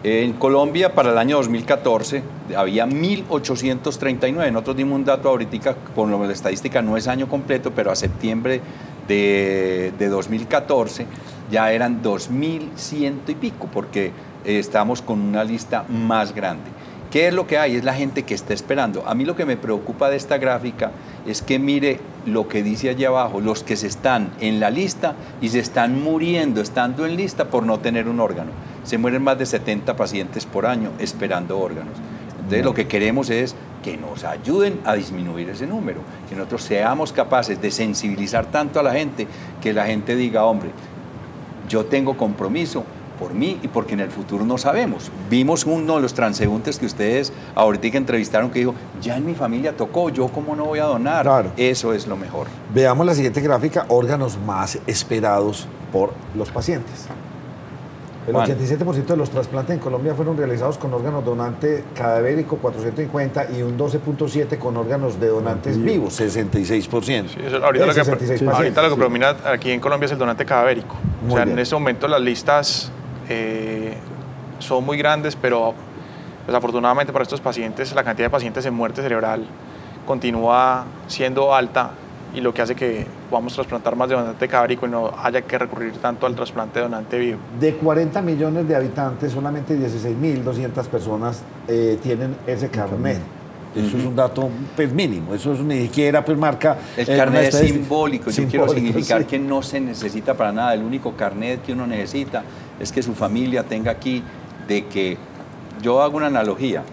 En Colombia para el año 2014 había 1.839, nosotros dimos un dato ahorita, por la estadística no es año completo, pero a septiembre de 2014 ya eran 2.100 y pico, porque estamos con una lista más grande. ¿Qué es lo que hay? Es la gente que está esperando. A mí lo que me preocupa de esta gráfica es que mire lo que dice allá abajo, los que se están en la lista y se están muriendo estando en lista por no tener un órgano. se mueren más de 70 pacientes por año esperando órganos. Entonces lo que queremos es que nos ayuden a disminuir ese número, que nosotros seamos capaces de sensibilizar tanto a la gente, que la gente diga, hombre, yo tengo compromiso por mí y porque en el futuro no sabemos. Vimos uno de los transeúntes que ustedes ahorita que entrevistaron que dijo, ya en mi familia tocó, yo cómo no voy a donar. Claro. Eso es lo mejor. Veamos la siguiente gráfica, órganos más esperados por los pacientes. El 87% de los trasplantes en Colombia fueron realizados con órganos donante cadavérico, 450, y un 12.7 con órganos de donantes vivos, 66%. Sí, ahorita, lo que predomina aquí en Colombia es el donante cadavérico. Muy bien. En este momento las listas son muy grandes, pero desafortunadamente para estos pacientes la cantidad de pacientes en muerte cerebral continúa siendo alta, y lo que hace que podamos trasplantar más de donante cadavérico y no haya que recurrir tanto al trasplante de donante vivo. De 40 millones de habitantes, solamente 16.200 personas tienen ese carnet. Eso es un dato pues, mínimo, eso es ni siquiera pues, marca... El carnet es simbólico, yo quiero significar sí. que no se necesita para nada, el único carnet que uno necesita es que su familia tenga aquí, de que, yo hago una analogía,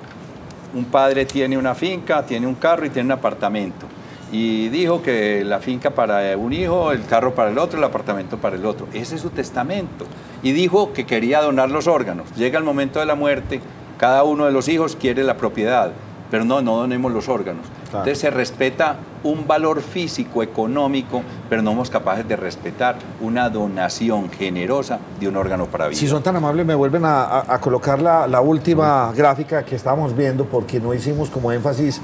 un padre tiene una finca, tiene un carro y tiene un apartamento, y dijo que la finca para un hijo, el carro para el otro, el apartamento para el otro. Ese es su testamento. Y dijo que quería donar los órganos. Llega el momento de la muerte, cada uno de los hijos quiere la propiedad, pero no donemos los órganos. Claro. Entonces se respeta un valor físico, económico, pero no somos capaces de respetar una donación generosa de un órgano para vida. Si son tan amables, me vuelven a colocar la última gráfica que estábamos viendo, porque no hicimos como énfasis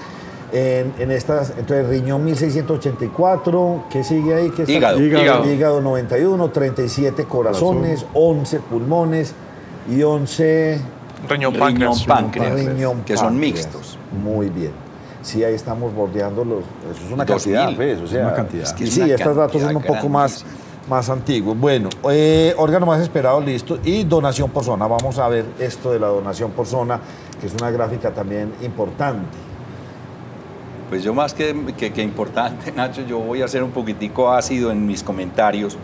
en estas. Entonces, riñón 1684, ¿qué sigue ahí? ¿Qué está? Hígado 91, 37 corazones, 11 pulmones y 11 páncreas, que son mixtos. Muy bien. Sí, ahí estamos bordeando los. Eso es una cantidad, pues, o sea, una cantidad. Es que sí, estos datos son un poco más antiguos. Bueno, órgano más esperado, listo. Y donación por zona. Vamos a ver esto de la donación por zona, que es una gráfica también importante. Pues yo más que importante, Nacho, yo voy a ser un poquitico ácido en mis comentarios,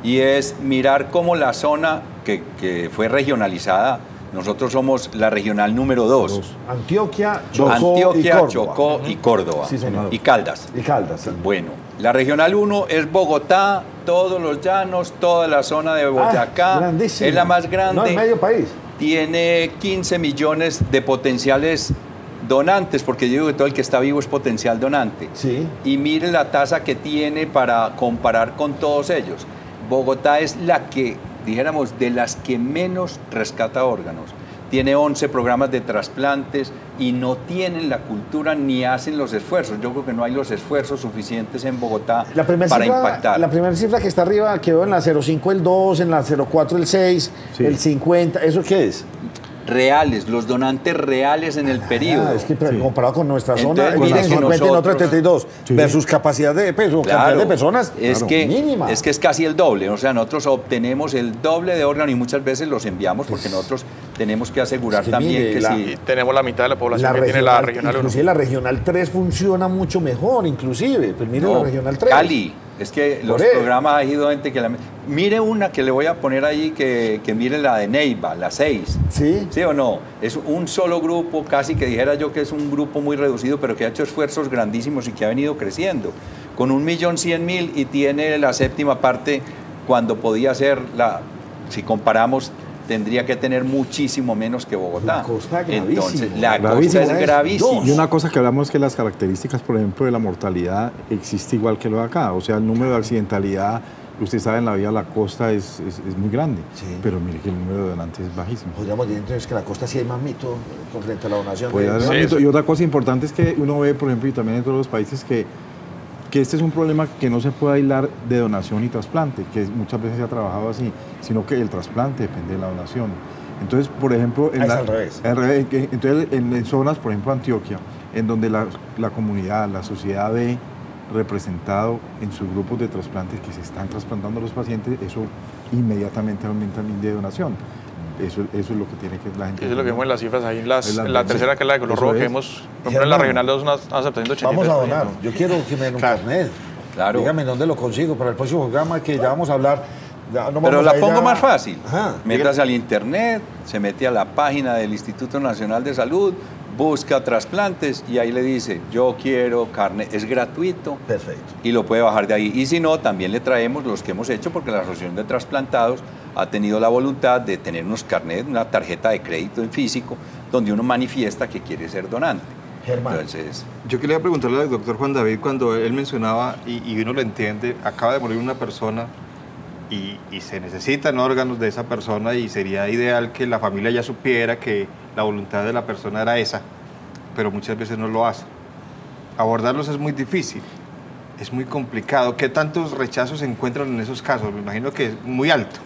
y es mirar cómo la zona que fue regionalizada, nosotros somos la regional número 2. Antioquia, Chocó y Córdoba. Sí, señor. Y Caldas. Y Caldas, sí. Bueno, la regional 1 es Bogotá, todos los llanos, toda la zona de Boyacá. Es la más grande. No, el medio país. Tiene 15 millones de potenciales donantes, porque yo digo que todo el que está vivo es potencial donante. Sí. Y mire la tasa que tiene para comparar con todos ellos. Bogotá es la que, dijéramos, de las que menos rescata órganos. Tiene 11 programas de trasplantes y no tienen la cultura ni hacen los esfuerzos. Yo creo que no hay los esfuerzos suficientes en Bogotá para impactar. La primera cifra que está arriba quedó en la 0,5 el 2, en la 0,4 el 6, sí. El 50. ¿Eso qué es? Reales, los donantes reales en el periodo. Es que comparado con nuestra Entonces, zona, miren 50 en otro 72, versus capacidad de peso, cantidad de personas mínima. Es que es casi el doble, o sea, nosotros obtenemos el doble de órganos y muchas veces los enviamos porque nosotros tenemos que asegurar también que sí. Tenemos la mitad de la población que tiene la regional 1. Inclusive la regional 3 funciona mucho mejor, inclusive, pues mire la regional 3. Cali. Es que los programas ha ido gente que la... Mire una que le voy a poner ahí, que mire la de Neiva, la 6. ¿Sí? ¿Sí o no? Es un solo grupo, casi que dijera yo que es un grupo muy reducido, pero que ha hecho esfuerzos grandísimos y que ha venido creciendo. Con 1.100.000 y tiene la séptima parte cuando podía ser si comparamos, tendría que tener muchísimo menos que Bogotá. La costa es gravísima. Entonces, la costa es gravísima. Y una cosa que hablamos es que las características, por ejemplo, de la mortalidad existe igual que lo de acá. O sea, el número de accidentalidad, usted sabe, en la vía de la costa es muy grande. Sí. Pero mire que el número de donantes es bajísimo. Podríamos decir entonces que la costa sí hay más mito con frente a la donación. Mito. Y otra cosa importante es que uno ve, por ejemplo, y también en todos los países, que este es un problema que no se puede aislar de donación y trasplante, que muchas veces se ha trabajado así, sino que el trasplante depende de la donación. Entonces, por ejemplo, al revés. Entonces, en zonas, por ejemplo, Antioquia, en donde la comunidad, la sociedad ve representado en sus grupos de trasplantes que se están trasplantando a los pacientes, eso inmediatamente aumenta el índice de donación. Eso es lo que tiene que la gente. Eso es lo que vemos en las cifras ahí, en la tercera, que es la de color rojo, que vemos, por ejemplo, en la regional 2, una aceptación de 83%. Vamos a donar. Yo quiero que me den un carnet. Claro. Dígame dónde lo consigo para el próximo programa, que ya vamos a hablar Pero la pongo ya... más fácil. Ajá. Métase al internet, se mete a la página del Instituto Nacional de Salud, busca trasplantes y ahí le dice, yo quiero carne, es gratuito. Perfecto. Y lo puede bajar de ahí. Y si no, también le traemos los que hemos hecho, porque la Asociación de Trasplantados ha tenido la voluntad de tener unos carnets, una tarjeta de crédito en físico, donde uno manifiesta que quiere ser donante. Germán. Entonces, yo quería preguntarle al doctor Juan David, cuando él mencionaba, y uno lo entiende, acaba de morir una persona y se necesitan órganos de esa persona y sería ideal que la familia ya supiera que la voluntad de la persona era esa, pero muchas veces no lo hace. Abordarlos es muy difícil, es muy complicado. ¿Qué tantos rechazos se encuentran en esos casos? Me imagino que es muy alto.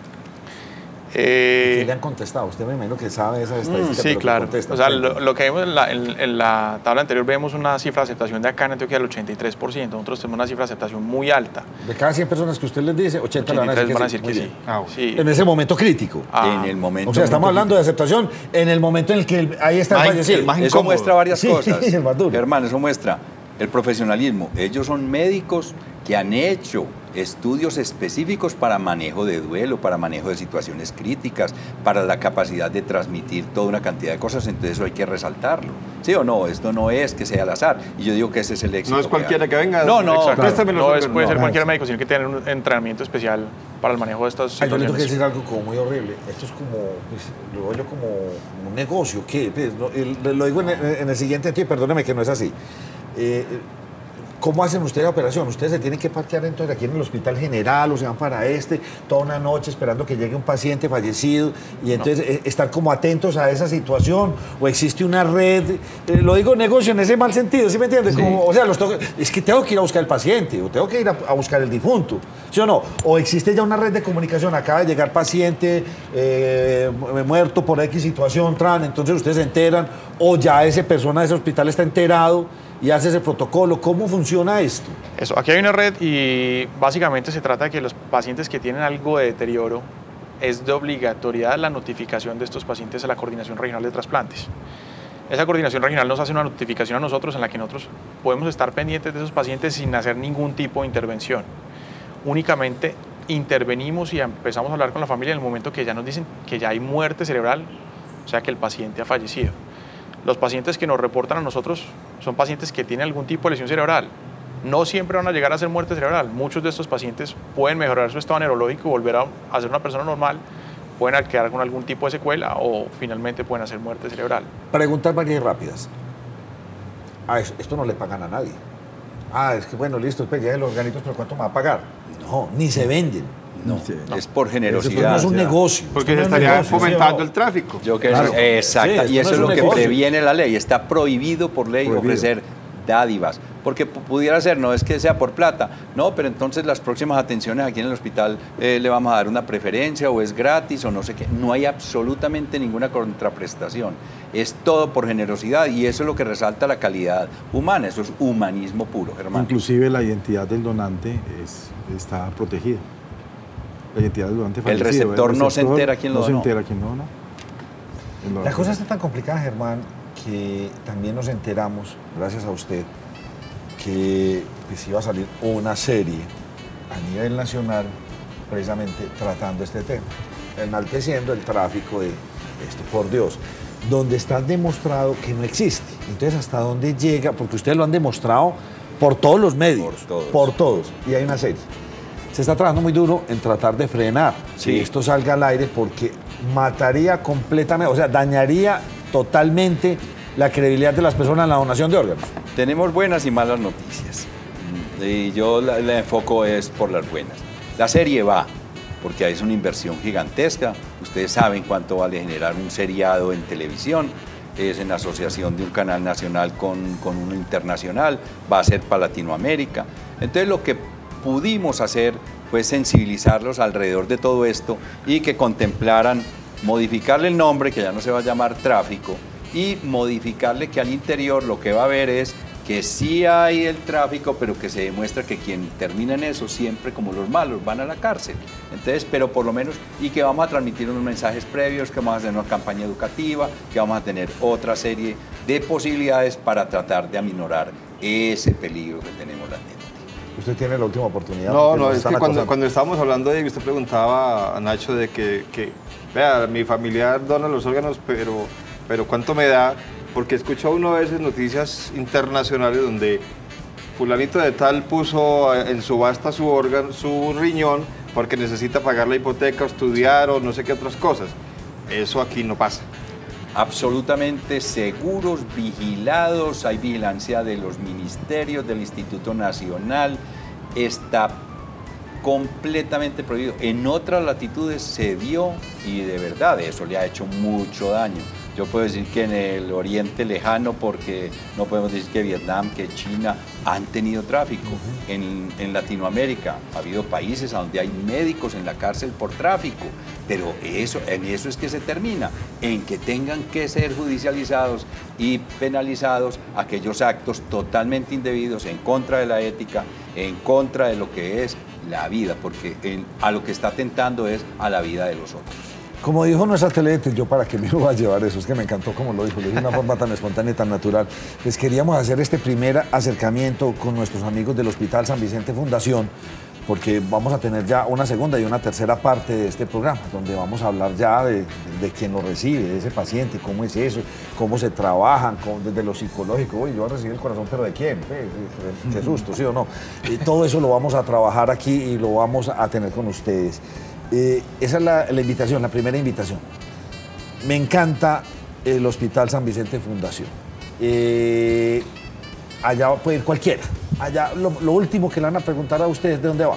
¿Qué le han contestado? Usted me imagino que sabe esas estadísticas. Sí, claro. O sea, lo que vemos en la tabla anterior, vemos una cifra de aceptación de acá en Antioquia del 83%. Nosotros tenemos una cifra de aceptación muy alta. De cada 100 personas que usted les dice, 80 le van a decir que sí. Sí. En ese momento crítico. En el momento. O sea, estamos hablando de aceptación en el momento en el que ahí está el fallecido. Eso muestra varias cosas. Sí, Germán, eso muestra el profesionalismo. Ellos son médicos que han hecho estudios específicos para manejo de duelo, para manejo de situaciones críticas, para la capacidad de transmitir toda una cantidad de cosas, entonces eso hay que resaltarlo. ¿Sí o no? Esto no es que sea al azar. Y yo digo que ese es el éxito. No es cualquiera real. que venga. No, no, puede ser cualquier médico, sino que tiene un entrenamiento especial para el manejo de estas situaciones. Yo le tengo que decir algo como muy horrible. Esto es como, pues, lo veo yo como un negocio. ¿Qué? Pues, lo digo en el siguiente sentido, perdóneme que no es así. ¿Cómo hacen ustedes la operación? Ustedes se tienen que parquear entonces aquí en el Hospital General o se van para toda una noche esperando que llegue un paciente fallecido y entonces estar como atentos a esa situación, o existe una red, lo digo negocio en ese mal sentido, ¿sí me entiendes? Sí. Como, o sea, es que tengo que ir a buscar el paciente o tengo que ir a buscar el difunto, ¿sí o no? O existe ya una red de comunicación, acaba de llegar paciente muerto por X situación, entonces ustedes se enteran, o ya esa persona de ese hospital está enterado y hace ese protocolo. ¿Cómo funciona esto? Eso, aquí hay una red y básicamente se trata de que los pacientes que tienen algo de deterioro es de obligatoriedad la notificación de estos pacientes a la Coordinación Regional de Trasplantes. Esa Coordinación Regional nos hace una notificación a nosotros en la que nosotros podemos estar pendientes de esos pacientes sin hacer ningún tipo de intervención. Únicamente intervenimos y empezamos a hablar con la familia en el momento que ya nos dicen que ya hay muerte cerebral, o sea que el paciente ha fallecido. Los pacientes que nos reportan a nosotros son pacientes que tienen algún tipo de lesión cerebral. No siempre van a llegar a ser muerte cerebral. Muchos de estos pacientes pueden mejorar su estado neurológico y volver a ser una persona normal, pueden quedar con algún tipo de secuela o finalmente pueden hacer muerte cerebral. Preguntas varias rápidas. Esto no le pagan a nadie. Es que bueno, listo, pues ya los organitos, pero ¿cuánto me va a pagar? No, ni se venden. No, es por generosidad. No es un negocio. Porque se estaría fomentando el tráfico. Exacto, y eso es lo que previene la ley. Está prohibido por ley ofrecer dádivas. Porque pudiera ser, no es que sea por plata, no, pero entonces las próximas atenciones aquí en el hospital le vamos a dar una preferencia o es gratis o no sé qué. No hay absolutamente ninguna contraprestación. Es todo por generosidad y eso es lo que resalta la calidad humana. Eso es humanismo puro, hermano. Inclusive la identidad del donante está protegida. La identidad del donante fallecido. El receptor no se entera quién lo donó. No se entera quién lo donó. La cosa está tan complicada, Germán, que también nos enteramos, gracias a usted, que pues, iba a salir una serie a nivel nacional precisamente tratando este tema, enalteciendo el tráfico de esto, por Dios, donde está demostrado que no existe. Entonces, ¿hasta dónde llega? Porque ustedes lo han demostrado por todos los medios, por todos, y hay una serie. Se está trabajando muy duro en tratar de frenar que esto salga al aire porque mataría completamente, o sea, dañaría totalmente la credibilidad de las personas en la donación de órganos. Tenemos buenas y malas noticias. Y yo la enfoco es por las buenas. La serie va, porque es una inversión gigantesca. Ustedes saben cuánto vale generar un seriado en televisión. Es en asociación de un canal nacional con uno internacional. Va a ser para Latinoamérica. Entonces lo que pudimos hacer fue sensibilizarlos alrededor de todo esto y que contemplaran modificarle el nombre, que ya no se va a llamar tráfico, y modificarle que al interior lo que va a haber es que sí hay el tráfico, pero que se demuestra que quien termina en eso siempre, como los malos, van a la cárcel. Entonces, pero por lo menos, y que vamos a transmitir unos mensajes previos, que vamos a hacer una campaña educativa, que vamos a tener otra serie de posibilidades para tratar de aminorar ese peligro que tenemos latente. Usted tiene la última oportunidad. No, es que cuando estábamos hablando de, usted preguntaba a Nacho de que vea, mi familiar dona los órganos, pero ¿cuánto me da? Porque escucho uno a veces noticias internacionales donde fulanito de tal puso en subasta su riñón porque necesita pagar la hipoteca, o estudiar o no sé qué otras cosas. Eso aquí no pasa. Absolutamente seguros, vigilados, hay vigilancia de los ministerios, del Instituto Nacional, está completamente prohibido. En otras latitudes se dio y de verdad eso le ha hecho mucho daño. Yo puedo decir que en el Oriente Lejano, porque no podemos decir que Vietnam, que China han tenido tráfico. En Latinoamérica ha habido países donde hay médicos en la cárcel por tráfico, pero en eso es que se termina, en que tengan que ser judicializados y penalizados aquellos actos totalmente indebidos en contra de la ética, en contra de lo que es la vida, porque a lo que está atentando es a la vida de los otros. Como dijo nuestra televidente, yo para qué me iba a llevar eso, es que me encantó como lo dijo de una forma tan espontánea y tan natural. Les queríamos hacer este primer acercamiento con nuestros amigos del Hospital San Vicente Fundación, porque vamos a tener ya una segunda y una tercera parte de este programa, donde vamos a hablar ya de quien lo recibe, de ese paciente, cómo es eso, cómo se trabajan, desde lo psicológico. Uy, yo voy a recibir el corazón, pero ¿de quién? Qué susto, ¿sí o no? Y todo eso lo vamos a trabajar aquí y lo vamos a tener con ustedes. Esa es la invitación, la primera invitación. Me encanta el Hospital San Vicente Fundación. Allá puede ir cualquiera. Allá lo último que le van a preguntar a ustedes de dónde va.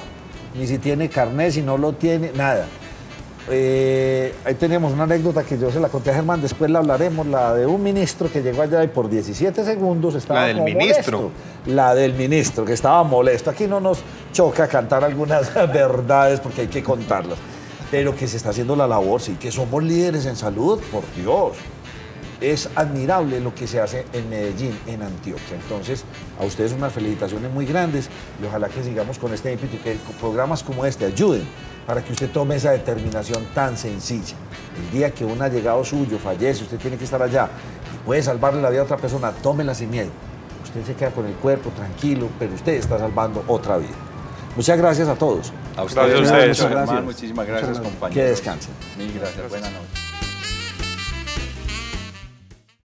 Ni si tiene carnet, si no lo tiene, nada. Ahí tenemos una anécdota que yo se la conté a Germán, después la hablaremos, la de un ministro que llegó allá y por 17 segundos estaba como molesto. La del ministro, que estaba molesto. Aquí no nos choca cantar algunas verdades porque hay que contarlas, pero que se está haciendo la labor, sí, que somos líderes en salud, por Dios. Es admirable lo que se hace en Medellín, en Antioquia. Entonces, a ustedes unas felicitaciones muy grandes y ojalá que sigamos con este ímpetu, que programas como este ayuden para que usted tome esa determinación tan sencilla. El día que un allegado suyo fallece, usted tiene que estar allá y puede salvarle la vida a otra persona, tómela sin miedo. Usted se queda con el cuerpo tranquilo, pero usted está salvando otra vida. Muchas gracias a todos. A ustedes, gracias a ustedes. Germán, muchísimas gracias, compañeros. Que descansen. Mil gracias, buenas noches.